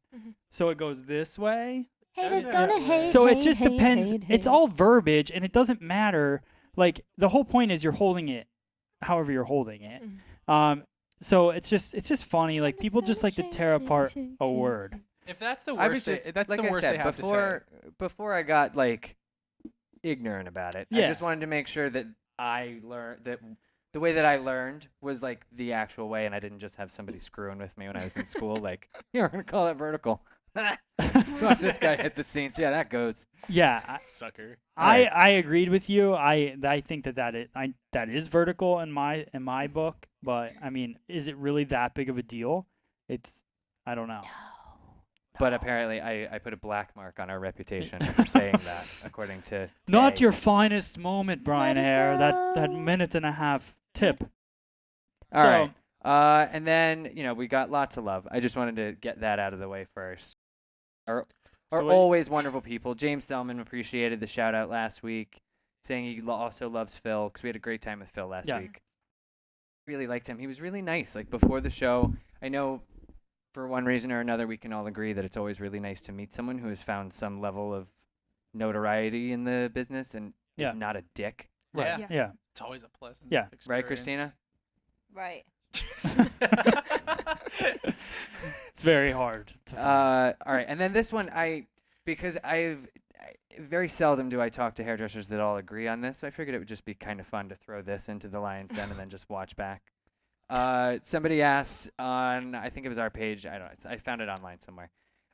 So it goes this way. Haters gonna hate. So it hate, just hate, depends. hate, It's hate. all verbiage, and it doesn't matter. Like the whole point is you're holding it, however you're holding it. So it's just funny. Like people just like to tear apart a word. If that's the I was worst, just, that's like the I worst said, they have before I got like ignorant about it. I Yeah. just wanted to make sure that I learned that the way that I learned was like the actual way, and I didn't just have somebody screwing with me when I was in school. Like, here, we're gonna call that vertical. Let's watch this guy hit the scenes. Yeah, that goes. Yeah, Sucker. I agreed with you. I think that is vertical in my book. But I mean, is it really that big of a deal? I don't know. But apparently, I put a black mark on our reputation for saying that, according to. Not Kay. your finest moment, Brian Let it Hare. That go. minute and a half tip. All So- right. And then, we got lots of love. I just wanted to get that out of the way first. Are So what- always wonderful people. James Thelman appreciated the shout out last week, saying he also loves Phil because we had a great time with Phil last Yeah. week. Really liked him. He was really nice. Like before the show, I know for one reason or another we can all agree that it's always really nice to meet someone who has found some level of notoriety in the business and Yeah. is not a dick. Yeah. Yeah. Yeah. It's always a pleasant Yeah. experience. Right, Christina? Right. It's very hard. To find. All right, and then this one, because very seldom do I talk to hairdressers that all agree on this, so I figured it would just be kind of fun to throw this into the lion's den and then just watch back. Somebody asked on, I think it was our page, I don't know, I found it online somewhere.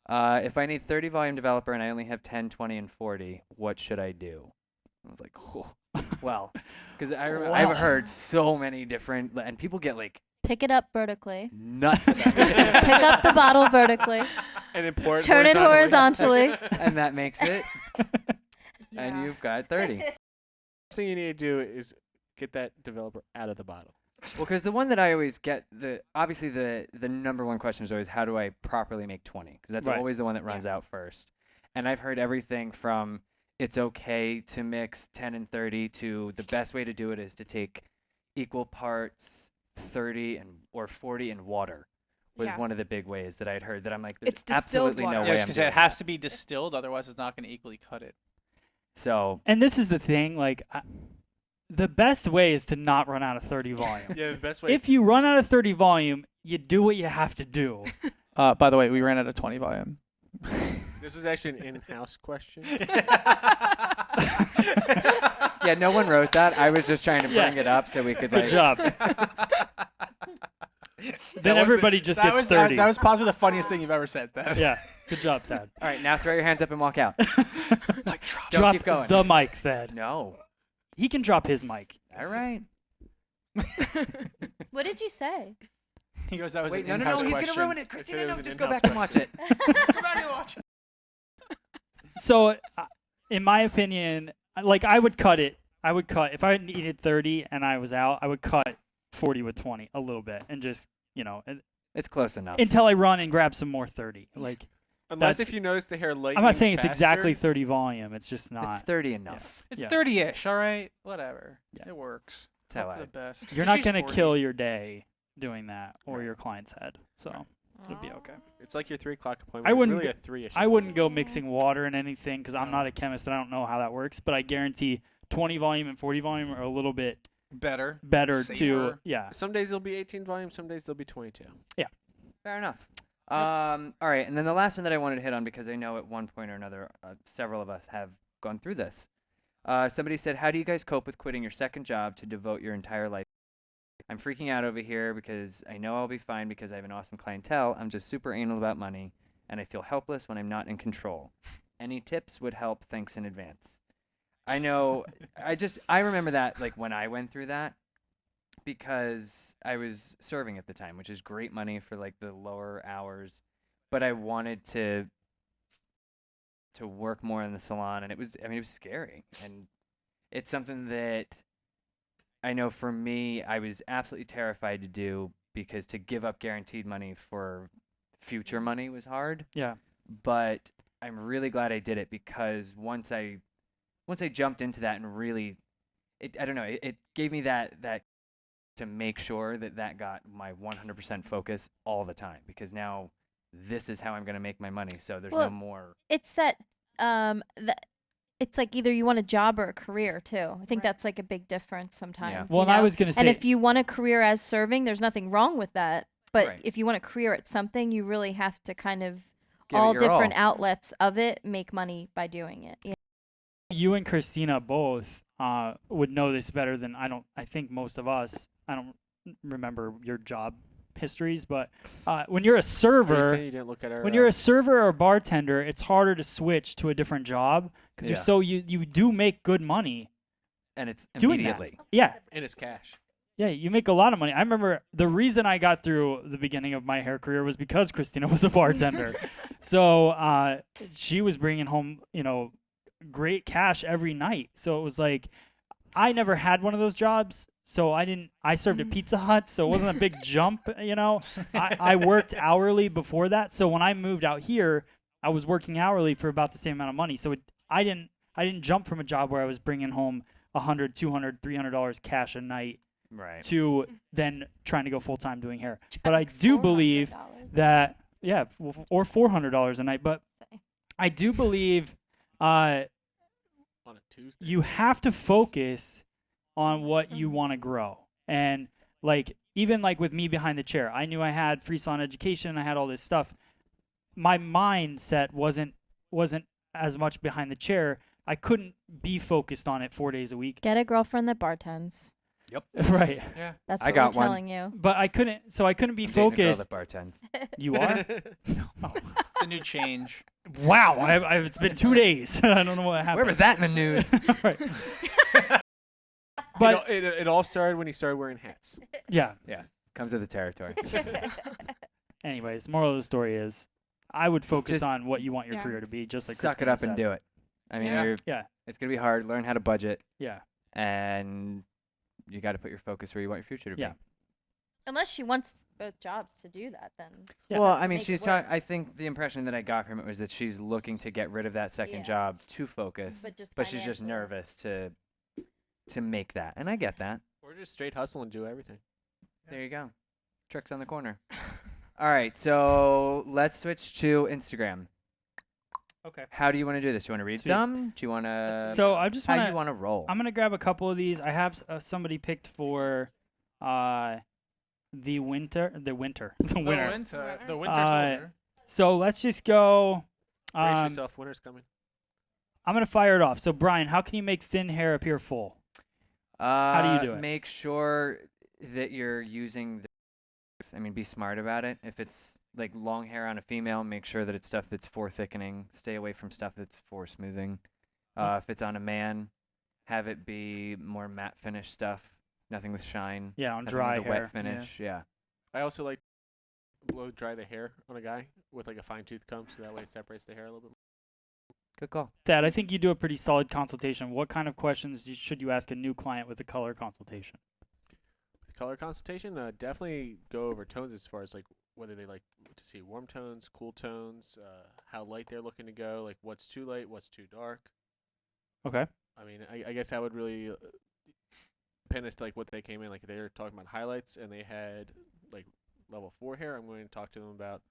If I need 30 volume developer and I only have 10, 20, and 40, what should I do? I was like, oh, well, because I've heard so many different, and people get like Pick it up vertically. nuts about it. Pick up the bottle vertically. And then pour it Turn it horizontally. And that makes it, Yeah. and you've got 30. First thing you need to do is get that developer out of the bottle. Well, because the one that I always get, obviously the number one question is always, how do I properly make 20? Because that's Right. always the one that runs out first. And I've heard everything from it's okay to mix 10 and 30 to the best way to do it is to take equal parts 30 or 40 in water, was Yeah. one of the big ways that I'd heard that I'm like, It's there's distilled absolutely water. no Yeah, way Yeah, I'm because doing it has that. to be distilled, otherwise it's not going to equally cut it. So And this is the thing, like, the best way is to not run out of 30 volume. Yeah, the best way. If you run out of 30 volume, you do what you have to do. By the way, we ran out of 20 volume. This is actually an in-house question. yeah, no one wrote that. I was just trying to Yeah. bring it up so we could Good like. job. Then everybody just that gets was, 30. That was possibly the funniest thing you've ever said. That. Yeah, good job, Thad. All right, now throw your hands up and walk out. Like, drop. Don't Drop keep going. the mic, Thad. No. He can drop his mic. All right. What did you say? He goes, that was Wait, an no, in-house he's question. gonna ruin it. I said Christina, it no, was an just go in-house back and watch it. Just go back and watch it. So, in my opinion, like I would cut it. I would cut if I needed 30 and I was out. I would cut 40 with 20 a little bit and just It's close enough. until I run and grab some more 30. Like Unless That's- if you notice the hair lightening I'm not saying it's faster, exactly 30 volume. It's just not. It's 30 enough. It's Yeah. 30-ish, all right? Whatever. Yeah. It works. That's how Hope for I. the best. You're not She's gonna 40. kill your day doing that or Right. your client's head. So it'll be okay. It's like your 3 o'clock appointment. I It's wouldn't really go- a 3-ish. I wouldn't go mixing water in anything because I'm not a chemist and I don't know how that works. But I guarantee 20 volume and 40 volume are a little bit Better. better to Safer. yeah. Some days they'll be 18 volume, some days they'll be 22. Fair enough. All right, and then the last one that I wanted to hit on because I know at one point or another several of us have gone through this. Somebody said, "How do you guys cope with quitting your second job to devote your entire life?" I'm freaking out over here because I know I'll be fine because I have an awesome clientele. I'm just super anal about money, and I feel helpless when I'm not in control. Any tips would help. Thanks in advance. I know. I remember that like when I went through that. Because I was serving at the time, which is great money for like the lower hours, but I wanted to work more in the salon, and it was scary, and it's something that I know for me I was absolutely terrified to do because to give up guaranteed money for future money was hard. Yeah. But I'm really glad I did it because once I jumped into that and really, it gave me that to make sure that got my 100% focus all the time because now this is how I'm going to make my money. So there's no more. It's that it's like either you want a job or a career too. I think that's like a big difference sometimes. Well, you and I know? was gonna say, And if you want a career as serving, there's nothing wrong with that. But Right. if you want a career at something, you really have to kind of Give it all your different all. outlets of it make money by doing it. Yeah. you and Christina both would know this better than I think most of us. I don't remember your job histories, but when you're a Are you server, saying you didn't look at our, when you're a server or a bartender, it's harder to switch to a different job because Yeah. you do make good money And it's doing immediately. that. Yeah. and it's cash. Yeah, you make a lot of money. I remember the reason I got through the beginning of my hair career was because Christina was a bartender. So she was bringing home, great cash every night. So it was like I never had one of those jobs. So I served at Pizza Hut, so it wasn't a big jump, I worked hourly before that. So when I moved out here, I was working hourly for about the same amount of money. So I didn't jump from a job where I was bringing home $100, $200, $300 cash a night Right. to then trying to go full time doing hair. But I do believe $400. that or $400 a night. But I do believe On a Tuesday. you have to focus on what you want to grow. And like even like with me behind the chair, I knew I had free salon education, I had all this stuff. My mindset wasn't as much behind the chair. I couldn't be focused on it 4 days a week. Get a girlfriend that bartends. Right. Yeah. That's I what got we're one. telling you. But I couldn't be I'm dating a girl focused. that bartends. You are? It's a new change. Wow, it's been 2 days. I don't know what happened. Where was that in the news? Right. But it all started when he started wearing hats. yeah. Comes with the territory. Anyways, moral of the story is, I would focus Just on what you want your Yeah. career to be, just like Suck it Christina up and said. do it. I mean, Yeah. Yeah. it's gonna be hard. Learn how to budget, Yeah. and you got to put your focus where you want your future to Yeah. be. Unless she wants both jobs to do that, then. Yeah. Well, Has to I mean, make it she's work. talking. I think the impression that I got from it was that she's looking to get rid of that second Yeah. job to focus, But just she's just financially. nervous to make that, and I get that. Or just straight hustle and do everything. There you go. Tricks on the corner. All right, so let's switch to Instagram. Okay. How do you want to do this? Do you want to read Sweet. some? Do you want to? So I just How want you want to roll? I'm gonna grab a couple of these. I have somebody picked for the winter, the winter. The winter soldier. So let's just go. Brace yourself, winter's coming. I'm gonna fire it off. So Brian, how can you make thin hair appear full? How do you do it? Make sure that you're using be smart about it. If it's like long hair on a female, make sure that it's stuff that's for thickening. Stay away from stuff that's for smoothing. If it's on a man, have it be more matte finish stuff. Nothing with shine. Yeah, on nothing dry with a hair. wet finish. Yeah. I also like blow dry the hair on a guy with like a fine tooth comb, so that way it separates the hair a little bit more. Good call. Thad, I think you do a pretty solid consultation. What kind of questions should you ask a new client with a color consultation? With color consultation, definitely go over tones as far as like whether they like to see warm tones, cool tones, how light they're looking to go, like what's too light, what's too dark. Okay. I mean, I guess I would really pin us to like what they came in. Like if they were talking about highlights and they had like level 4 hair, I'm going to talk to them about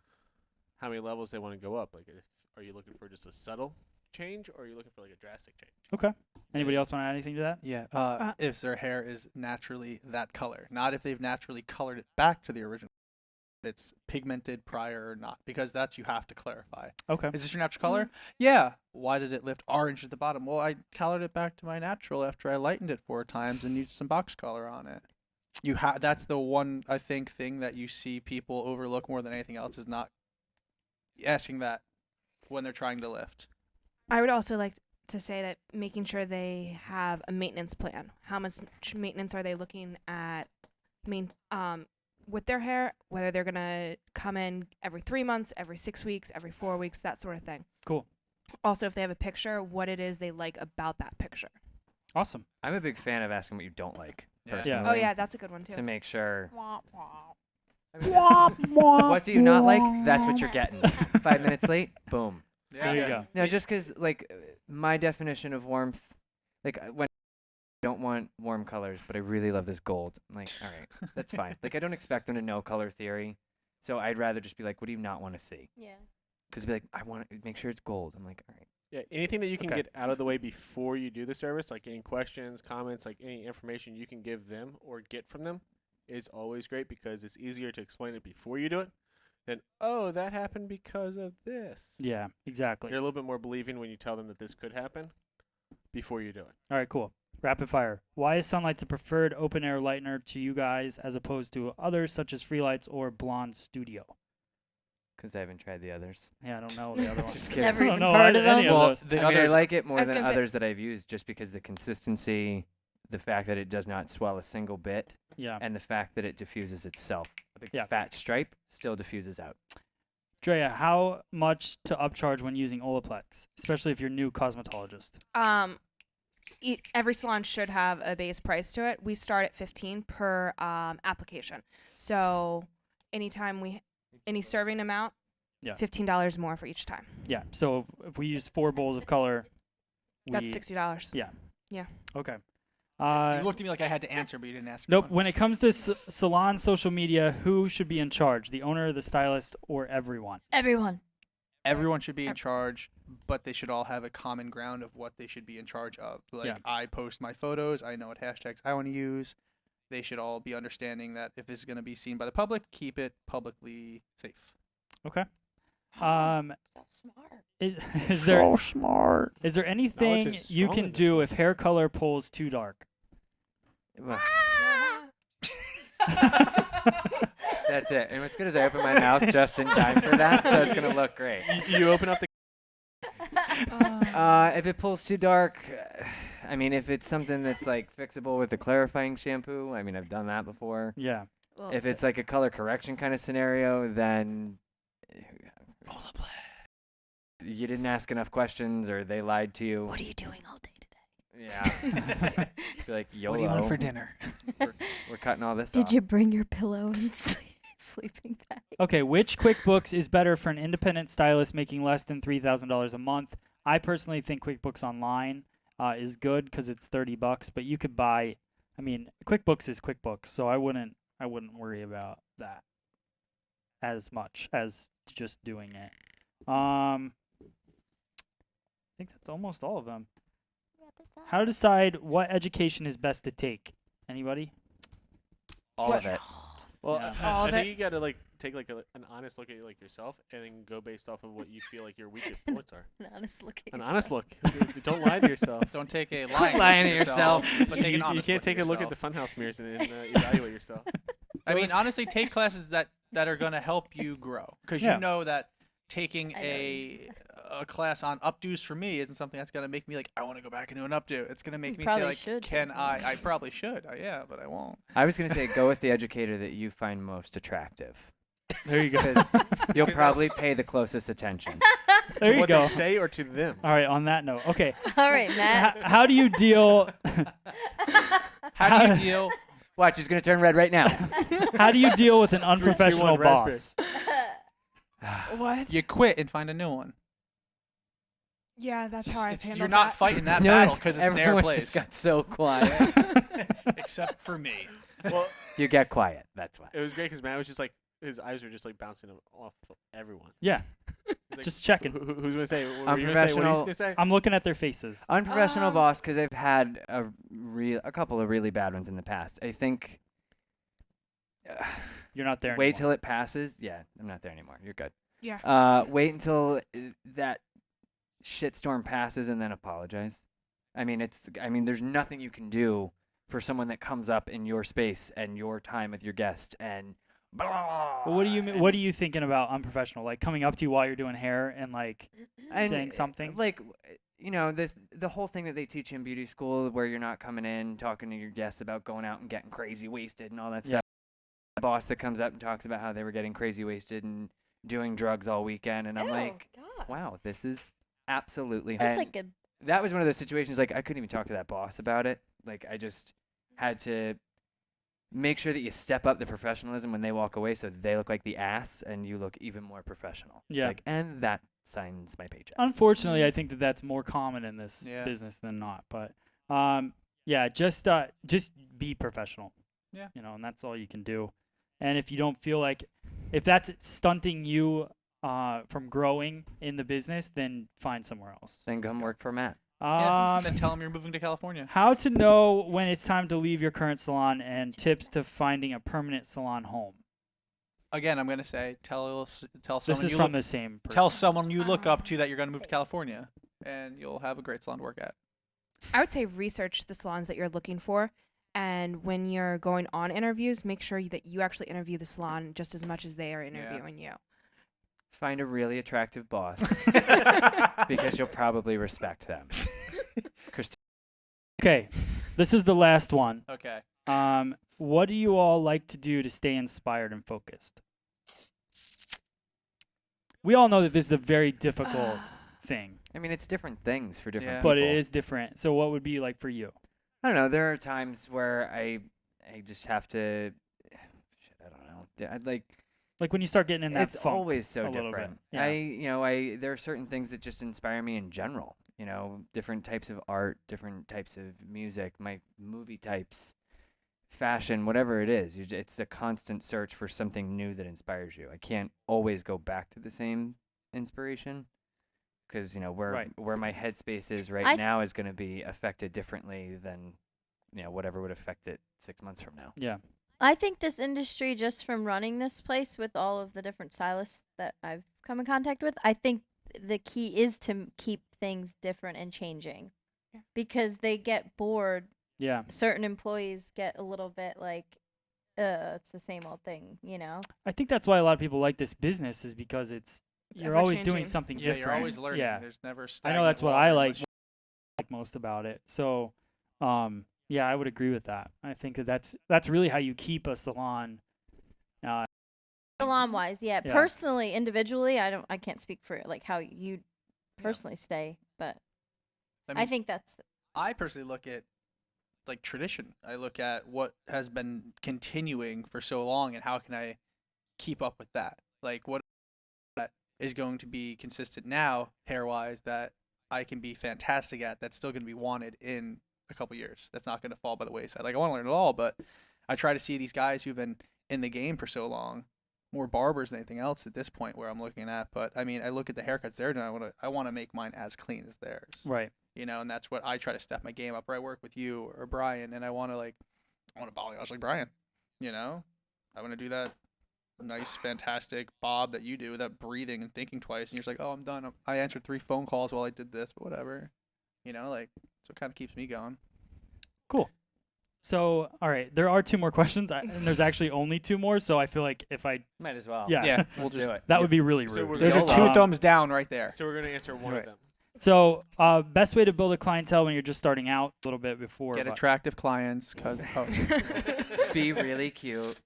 how many levels they want to go up. Like, are you looking for just a subtle change, or are you looking for like a drastic change? Okay. Anybody else want to add anything to that? Yeah. If their hair is naturally that color, not if they've naturally colored it back to the original. It's pigmented prior or not, because that's you have to clarify. Okay. Is this your natural color? Yeah. Why did it lift orange at the bottom? Well, I colored it back to my natural after I lightened it 4 times and used some box color on it. That's the one I think thing that you see people overlook more than anything else is not asking that when they're trying to lift. I would also like to say that making sure they have a maintenance plan. How much maintenance are they looking at? With their hair, whether they're gonna come in every 3 months, every 6 weeks, every 4 weeks, that sort of thing. Cool. Also, if they have a picture, what it is they like about that picture. Awesome. I'm a big fan of asking what you don't like. Yeah. Personally, Oh yeah, that's a good one too. to make sure. Womp, womp, What do you not like? That's what you're getting. 5 minutes late, boom. There you go. No, just because like my definition of warmth, like when I don't want warm colors, but I really love this gold. I'm like, all right, that's fine. Like I don't expect them to know color theory, so I'd rather just be like, what do you not want to see? Yeah. Because be like, I want to make sure it's gold. I'm like, all right. Yeah, anything that you can Okay. get out of the way before you do the service, like any questions, comments, like any information you can give them or get from them is always great, because it's easier to explain it before you do it than, oh, that happened because of this. Yeah, exactly. You're a little bit more believing when you tell them that this could happen before you do it. All right, cool. Rapid fire. Why is Sunlight the preferred open air lightener to you guys as opposed to others such as Freelights or Blonde Studio? Because I haven't tried the others. Yeah, I don't know the other ones. Just kidding. Never I even don't know heard of any them. of those. the I mean, I others, like it I more was than gonna say- others that I've used, just because the consistency, the fact that it does not swell a single bit, Yeah. and the fact that it diffuses itself. A big Yeah. fat stripe still diffuses out. Drea, how much to upcharge when using Olaplex, especially if you're new cosmetologist? Every salon should have a base price to it. We start at $15 per application. So anytime any serving amount, Yeah. $15 more for each time. Yeah. So if we use 4 bowls of color, That's $60. Yeah. Yeah. Okay. you looked at me like I had to answer, but you didn't ask me. Nope. one. When it comes to salon social media, who should be in charge? The owner, the stylist, or everyone? Everyone. Everyone should be in charge, but they should all have a common ground of what they should be in charge of. Like, Yeah. I post my photos. I know what hashtags I want to use. They should all be understanding that if this is going to be seen by the public, keep it publicly safe. Okay. So smart. Is there smart. is there anything is you strong can in this do one. if hair color pulls too dark? Well, that's it. And what's good is I open my mouth just in time for that, so it's gonna look great. You open up the If it pulls too dark, I mean, if it's something that's like fixable with a clarifying shampoo, I mean, I've done that before. Yeah. Well, If it's like a color correction kind of scenario, then you didn't ask enough questions, or they lied to you. What are you doing all day today? Yeah. Be like, YOLO. What do you want for dinner? We're cutting all this Did off. you bring your pillow and sleeping bag? Okay, which QuickBooks is better for an independent stylist making less than $3,000 a month? I personally think QuickBooks Online is good because it's $30, but you could buy. I mean, QuickBooks is QuickBooks, so I wouldn't worry about that. as much as just doing it. I think that's almost all of them. How to decide what education is best to take? Anybody? All of it. Well, Yeah. All I of think it. you gotta like take like an honest look at yourself, and then go based off of what you feel like your weakest points are. An honest look at An yourself. honest look. Don't lie to yourself. Don't take a Quit lying lying at to yourself. but take an You honest can't take a look at yourself. the funhouse mirrors and evaluate yourself. I mean, honestly, take classes that are going to help you grow, because Yeah. you know that taking I know what you a class on updos for me isn't something that's going to make me like, I want to go back and do an updo. It's going to make You me say probably like, should can take I? I probably should. Yeah, but I won't. I was gonna say go with the educator that you find most attractive. There you go. 'Cause you'll probably pay the closest attention. There To you what go. they say or to them. All right. On that note, okay. All right, Matt. How do you deal? How do you deal? Watch, he's gonna turn red right now. How do you deal with an 2, unprofessional 1, raspberry. boss? What? You quit and find a new one. Yeah, that's how I've handled You're not that. fighting that Notice battle because it's their everyone place, just got so quiet. except for me. Well, You get quiet. That's why. it was great because Matt was just like, his eyes were just like bouncing off of everyone. Yeah. He's like, Just checking. Who's gonna say? What were you gonna say? What are you gonna say? I'm looking at their faces. Unprofessional Um, boss, because I've had a couple of really bad ones in the past. I think. You're not there. Wait anymore. till it passes. Yeah, I'm not there anymore. You're good. Yeah. Wait until that shitstorm passes and then apologize. I mean, there's nothing you can do for someone that comes up in your space and your time with your guest and. Well, what do you mean? What are you thinking about unprofessional? Like coming up to you while you're doing hair and like saying something? Like, the whole thing that they teach you in beauty school, where you're not coming in talking to your guests about going out and getting crazy wasted and all that Yeah. stuff. The boss that comes up and talks about how they were getting crazy wasted and doing drugs all weekend, and I'm like, wow, this is absolutely. Just and like a that was one of those situations. Like, I couldn't even talk to that boss about it. Like, I just had to make sure that you step up the professionalism when they walk away, so they look like the ass and you look even more professional. It's Yeah. like, and that signs my paycheck. Unfortunately, I think that that's more common in this Yeah. business than not. But yeah, just be professional. Yeah. You know, and that's all you can do. And if you don't feel like, if that's stunting you from growing in the business, then find somewhere else. Then come work for Matt. Then tell them you're moving to California. How to know when it's time to leave your current salon and tips to finding a permanent salon home. Again, I'm gonna say tell This someone is you from look, the same person. tell someone you look up to that you're gonna move to California, and you'll have a great salon to work at. I would say research the salons that you're looking for. And when you're going on interviews, make sure that you actually interview the salon just as much as they are interviewing you. Find a really attractive boss because you'll probably respect them. Christine. Okay, this is the last one. Okay. What do you all like to do to stay inspired and focused? We all know that this is a very difficult thing, I mean, it's different things for different Yeah. people. but it is different. So what would be like for you? I don't know. There are times where I just have to. Shit, I don't know. I'd like. Like when you start getting in that It's funk always so a little bit. different. Yeah. There are certain things that just inspire me in general. You know, different types of art, different types of music, my movie types, fashion, whatever it is. It's a constant search for something new that inspires you. I can't always go back to the same inspiration because where my headspace is right now is going to be affected differently than whatever would affect it 6 months from now. Yeah. I think this industry, just from running this place with all of the different stylists that I've come in contact with, I think the key is to keep things different and changing. Yeah. Because they get bored. Yeah. Certain employees get a little bit like, it's the same old thing, I think that's why a lot of people like this business is because you're always doing ever-changing. something Yeah, different. you're always learning. Yeah. There's never. I know that's stagnant what water I unless like most about it. So, yeah, I would agree with that. I think that's really how you keep a salon. salon wise, yeah. Yeah. Personally, individually, I can't speak for like how you personally stay, but I I mean, think that's I personally look at like tradition. I look at what has been continuing for so long and how can I keep up with that? Like what that is going to be consistent now, hair wise, that I can be fantastic at, that's still going to be wanted in a couple years. That's not going to fall by the wayside. Like I want to learn it all, but I try to see these guys who've been in the game for so long more barbers than anything else at this point where I'm looking at. But I mean, I look at the haircuts they're doing. I want to make mine as clean as theirs. Right. You know, and that's what I try to step my game up. Or I work with you or Brian, and I want to balayage like Brian. You know, I want to do that nice, fantastic bob that you do without breathing and thinking twice. And you're just like, oh, I'm done. I answered 3 phone calls while I did this, but whatever. You know, like, so it kind of keeps me going. Cool. So, all right, there are 2 more questions, and there's actually only 2 more. So I feel like if I Might as well. Yeah. We'll do it. that would be really rude. So we're Those are gonna- 2 thumbs down right there. So we're gonna answer one Right. of them. So, best way to build a clientele when you're just starting out a little bit before. Get but- attractive clients. Be really cute.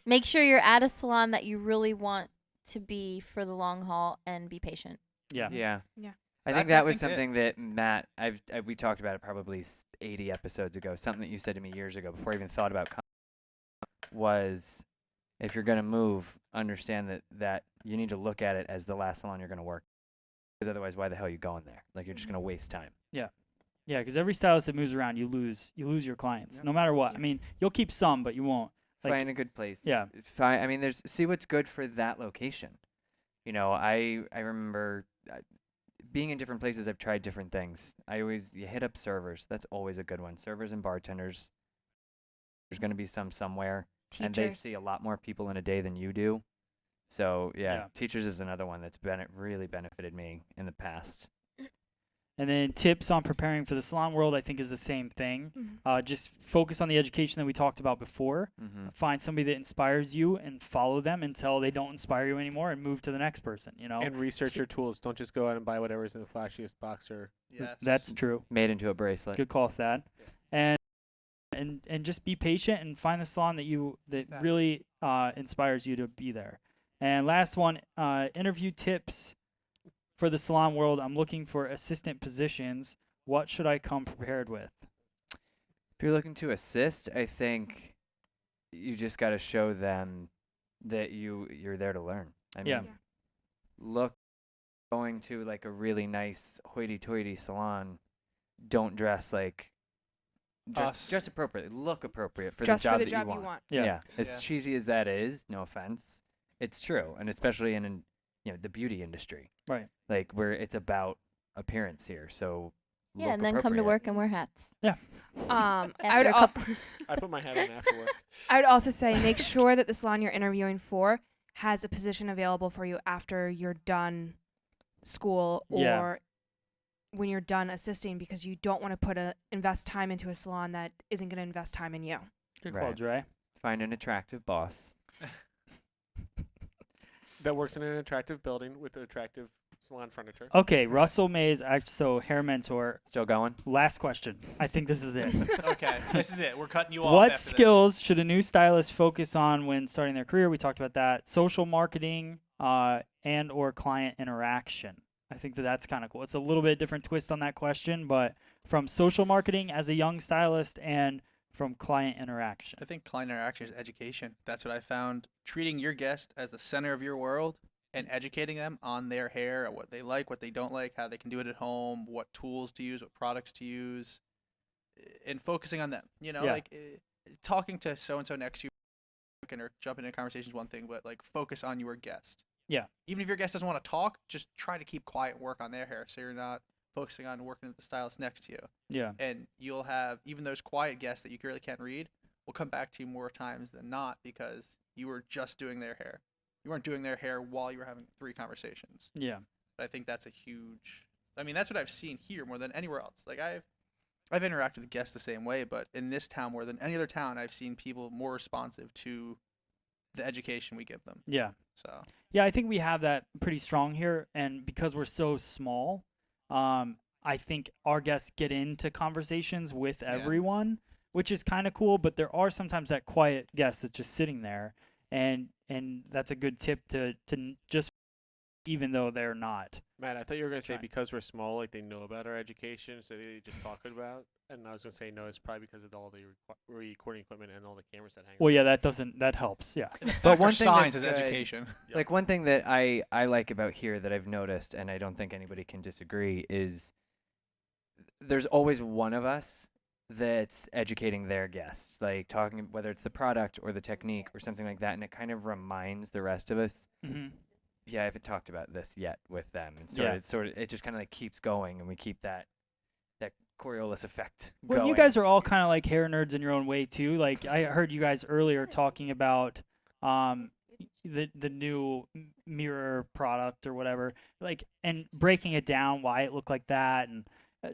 Make sure you're at a salon that you really want to be for the long haul, and be patient. Yeah. Yeah. Yeah. I That's, think that I was think, it. something that Matt, we talked about it probably 80 episodes ago. Something that you said to me years ago before I even thought about was, if you're going to move, understand that you need to look at it as the last salon you're going to work. Because otherwise, why the hell are you going there? Like, you're just going to waste time. Yeah, because every stylist that moves around, you lose your clients, no matter what. I mean, you'll keep some, but you won't. Like, Find a good place. Yeah. I mean, see what's good for that location. You know, I remember being in different places. I've tried different things. You hit up servers. That's always a good one. Servers and bartenders. There's going to be some somewhere. Teachers. And they see a lot more people in a day than you do. So, Yeah. teachers is another one that's really benefited me in the past. And then tips on preparing for the salon world, I think, is the same thing. Mhm. Just focus on the education that we talked about before. Mm-hmm. Find somebody that inspires you and follow them until they don't inspire you anymore, and move to the next person. You know, And research your tools. Don't just go out and buy whatever's in the flashiest box or Yes. that's true. Made into a bracelet. Good call, Thad. And just be patient and find the salon that really inspires you to be there. And last one, interview tips for the salon world. I'm looking for assistant positions. What should I come prepared with? If you're looking to assist, I think you just got to show them that you're there to learn. I mean, Yeah. going to like a really nice hoity-toity salon, don't dress like dress appropriately, look appropriate for Just the job for the that job you you want. want. Yeah. As Yeah. cheesy as that is, no offense, it's true, and especially in the beauty industry, Right. like where it's about appearance here. So Yeah, look and then come to appropriate. work and wear hats. I After would a couple. I put my hat on after work. I would also say make sure that the salon you're interviewing for has a position available for you after you're done school or Yeah. when you're done assisting, because you don't want to invest time into a salon that isn't going to invest time in you. Good call, Right. Dre. Find an attractive boss. That works in an attractive building with attractive salon furniture. Okay, Russell Mays, so hair mentor. Still going? Last question. I think this is it. Okay, this is it. We're cutting you off. What after this. skills should a new stylist focus on when starting their career? We talked about that. Social marketing and or client interaction. I think that's kind of cool. It's a little bit different twist on that question, but from social marketing as a young stylist and from client interaction. I think client interaction is education. That's what I found. Treating your guest as the center of your world and educating them on their hair, what they like, what they don't like, how they can do it at home, what tools to use, what products to use, and focusing on them. You know, Yeah. talking to so-and-so next to you or jumping into a conversation is one thing, but like focus on your guest. Yeah. Even if your guest doesn't want to talk, just try to keep quiet and work on their hair so you're not focusing on working with the stylist next to you. Yeah. And you'll have even those quiet guests that you really can't read will come back to you more times than not because you were just doing their hair. You weren't doing their hair while you were having 3 conversations. Yeah. But I think that's a huge. I mean, that's what I've seen here more than anywhere else. Like I've interacted with guests the same way, but in this town more than any other town, I've seen people more responsive to the education we give them. Yeah. So Yeah, I think we have that pretty strong here, and because we're so small, I think our guests get into conversations with everyone, which is kind of cool. But there are sometimes that quiet guest that's just sitting there, and that's a good tip to just, even though they're not. Matt, I thought you were going to say Trying. because we're small, like they know about our education, so they just talk about. And I was going to say no, it's probably because of all the recording equipment and all the cameras that hang. Well, yeah, that helps. Yeah. But one thing science that's is good- education. Like one thing that I like about here that I've noticed, and I don't think anybody can disagree, is there's always one of us that's educating their guests, like talking whether it's the product or the technique or something like that, and it kind of reminds the rest of us. Mm-hmm. Yeah, I haven't talked about this yet with them, and Yeah. it just kind of like keeps going, and we keep that Coriolis effect Well, going. you guys are all kind of like hair nerds in your own way too. Like I heard you guys earlier talking about the new mirror product or whatever, like, and breaking it down why it looked like that, and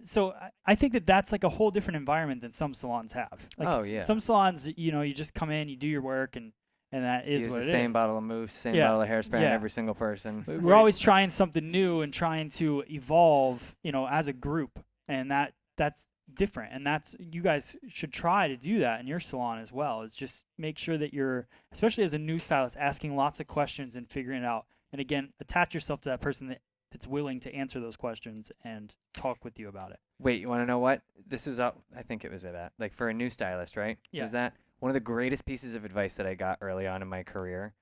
so I think that that's like a whole different environment than some salons have. Like, Oh, yeah. Some salons, you just come in, you do your work, and that is Use what the it same is. bottle of mousse, same Yeah. bottle of hairspray on Yeah. every single person. We're always trying something new and trying to evolve, as a group, and that's different, and that's, you guys should try to do that in your salon as well. Is just make sure that you're, especially as a new stylist, asking lots of questions and figuring it out. And again, attach yourself to that person that's willing to answer those questions and talk with you about it. Wait, you want to know what? This was up, I think it was at that. Like for a new stylist, right? Yeah. Is that one of the greatest pieces of advice that I got early on in my career?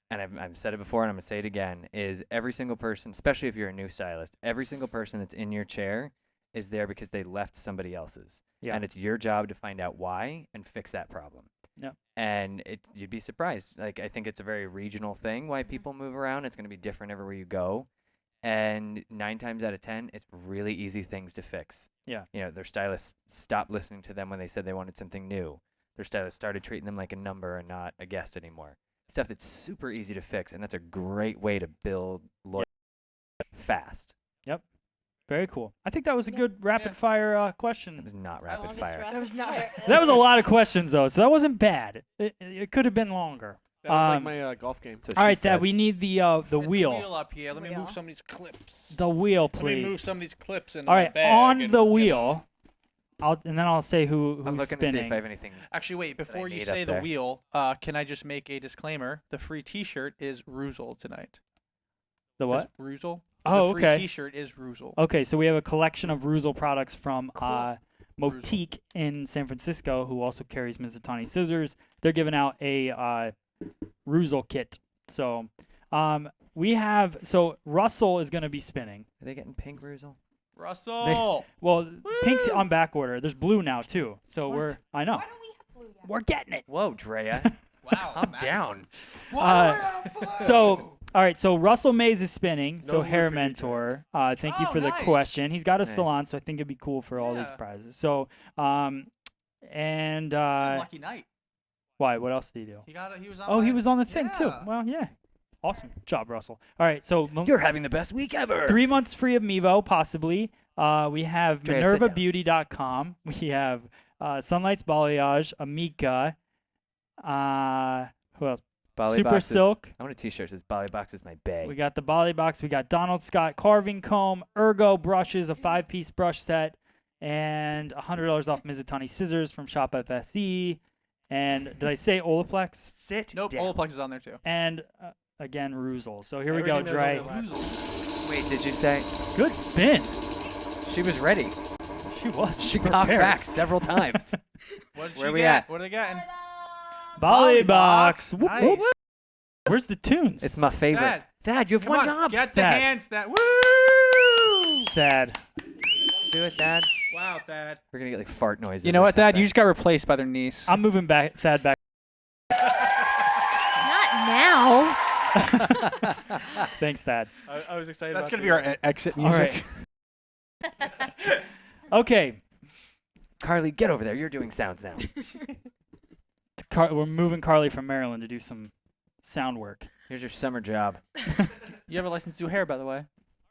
And I've said it before and I'm going to say it again, is every single person, especially if you're a new stylist, every single person that's in your chair is there because they left somebody else's. Yeah. And it's your job to find out why and fix that problem. Yeah. And you'd be surprised. Like, I think it's a very regional thing why people move around. It's going to be different everywhere you go. And 9 times out of 10, it's really easy things to fix. Yeah. Their stylists stopped listening to them when they said they wanted something new. Their stylists started treating them like a number and not a guest anymore. Stuff that's super easy to fix, and that's a great way to build loyalty fast. Yep. Very cool. I think that was a good rapid fire question. It was not rapid fire. That was not. That was a lot of questions though, so that wasn't bad. It could have been longer. That was like my golf game. So All she right, Dad, said- we need the Fit the wheel. wheel up here. Let me Wheel. move some of these clips. The wheel, Let me please. move some of these clips in All my right, bag on and the get 'em. wheel. And then I'll say who's I'm looking to see spinning. if I have anything. Actually, wait. Before you need say up the there. wheel, can I just make a disclaimer? The free T-shirt is Ruzel tonight. The what? Ruzel. Oh, the free okay. T-shirt is Ruzel. Okay, so we have a collection of Ruzel products from Cool. Motique in San Francisco, who also carries Mizutani scissors. They're giving out a Ruzel kit. So Russell is going to be spinning. Are they getting pink Ruzel? Russell. Well, pink's on back order. There's blue now too. So What? I know. Why don't we have blue yet? We're getting it. Whoa, Drea. Wow. I'm down. All right, so Russell Mays is spinning. So No Hair blue for you, Mentor. Thank you Oh, for the nice. question. He's got a Nice. salon, so I think it'd be cool for all these Yeah. prizes. So and It's his lucky night. why? What else did he do? He was on. Oh, he my- was on the thing too. Yeah. Well, yeah. Awesome job, Russell. All right, so You're having the best week ever. 3 months free of Mevo, possibly. We have Drea, sit down. MinervaBeauty.com. We have Sunlight's Balayage, Amika. Who else? Bali Super Box Silk. I want a T-shirt that says Bali Box is my bae. We got the Bali Box. We got Donald Scott carving comb, Ergo brushes, a 5-piece brush set, and $100 off Mizutani scissors from Shop FSE. And did I say Olaplex? Sit Nope. down. Olaplex is on there too. And again, Ruzel. So here we go, Everything Dre. that was on the last Wait, did you say Good spin. she was ready? She was. She cocked prepared. back several times. What did Where she we get? at? What are they getting? Bali Box. Whoop, Nice. whoop. Where's the tunes? It's my favorite. Dad. Dad, you have Come one on, job. get the Dad. hands. That woo! sad. Do it, Dad. Wow, Thad. We're gonna get like fart noises. You know or what, Thad? something. You just got replaced by their niece. I'm moving back, Thad back. Not now. Thanks, Thad. I was excited. That's about gonna be our exit All music. right. Okay. Carly, get over there. You're doing sounds now. We're moving Carly from Maryland to do some sound work. Here's your summer job. You have a license to do hair, by the way.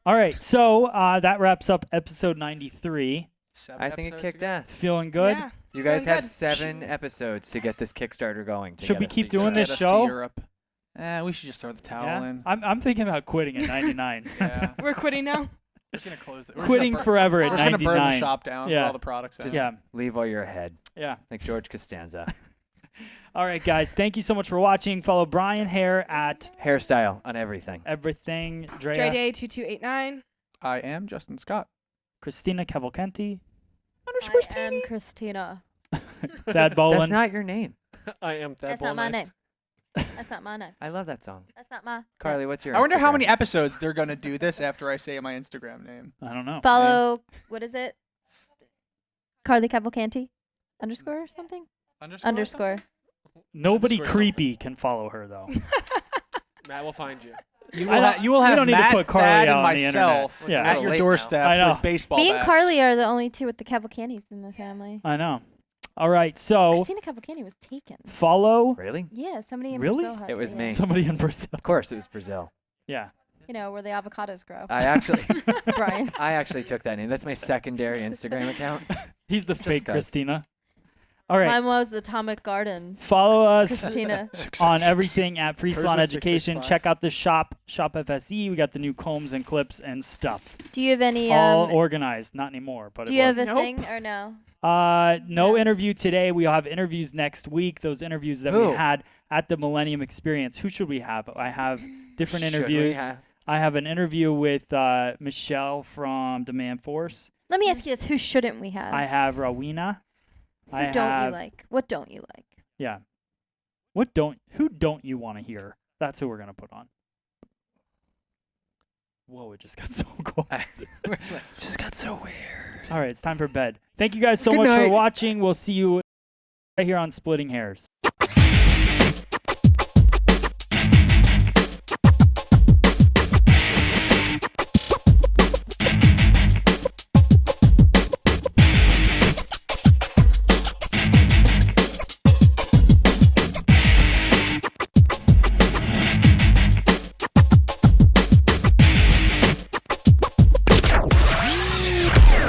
All right. So that wraps up episode 93. 7 I think it episodes kicked ago. ass. Feeling good? Yeah. You guys Feeling have good. 7 episodes to get this Kickstarter going. to Should get we us keep to doing Europe. this Get us to show? Europe. We should just throw the towel Yeah? in. I'm thinking about quitting at 99. Yeah. We're quitting now. We're just gonna close the. Quitting forever at We're just gonna 99. burn the shop down. Yeah. With all the products. Just Yeah. leave while you're ahead, Yeah. like George Costanza. All right, guys. Thank you so much for watching. Follow Brian Hare at Hairstyle on everything. everything. Drea, Dre Day 2289. I am Justin Scott. Christina Cavalcanti, I am Christina. Thad Boland. That's not your name. I am Thad That's not my Bollnest. name. That's not my name. I love that song. That's not my. Carly, what's your I wonder how Instagram? many episodes they're gonna do this after I say my Instagram name. I don't know. Follow. What is it? Carly Cavalcanti. underscore or something? Underscore. Nobody Underscore creepy can follow her though. Matt will find you. You I will, don't- you will we have don't need to Matt, put Carly Thad, out and on the internet. myself Yeah. at your Late now. doorstep I know. with baseball Me and bats. Carly are the only two with the Cavalcantis in the family. I know. All right, so Christina Cavalcanti was taken. follow Really? Yeah, somebody in Really? Brazil had It was her, me. yeah. somebody in Brazil. Of course, it was Brazil. Yeah. You know, where the avocados grow. I actually, Brian. I actually took that name. That's my secondary Instagram account. He's the Just fake 'cause. Christina. All right. Mine was the Atomic Garden. Follow us Christina. on everything at Free Hers Salon was Education. 665. Check out the shop FSE. We got the new combs and clips and stuff. Do you have any All organized. Not anymore, but do it you was. have a thing or no? No No. interview today. We'll have interviews next week. Those interviews that Who? we had at the Millennium Experience. Who should we have? I have different Should we interviews. have- I have an interview with Michelle from Demand Force. Let me ask you this: who shouldn't we have? I have Rowena. Who don't you like? What don't you like? Yeah. Who don't you want to hear? That's who we're gonna put on. Whoa, it just got so quiet. Just got so weird. All right, it's time for bed. Thank you guys so Good much for night. watching. We'll see you right here on Splitting Hairs.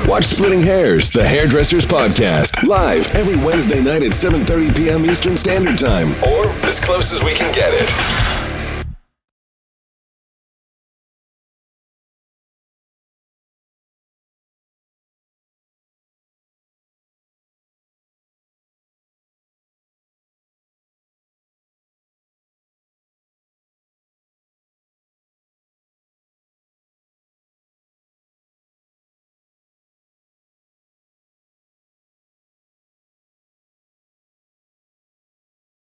Watch Splitting Hairs, the Hairdressers podcast, live every Wednesday night at 7:30 p.m. Eastern Standard Time, or as close as we can get it.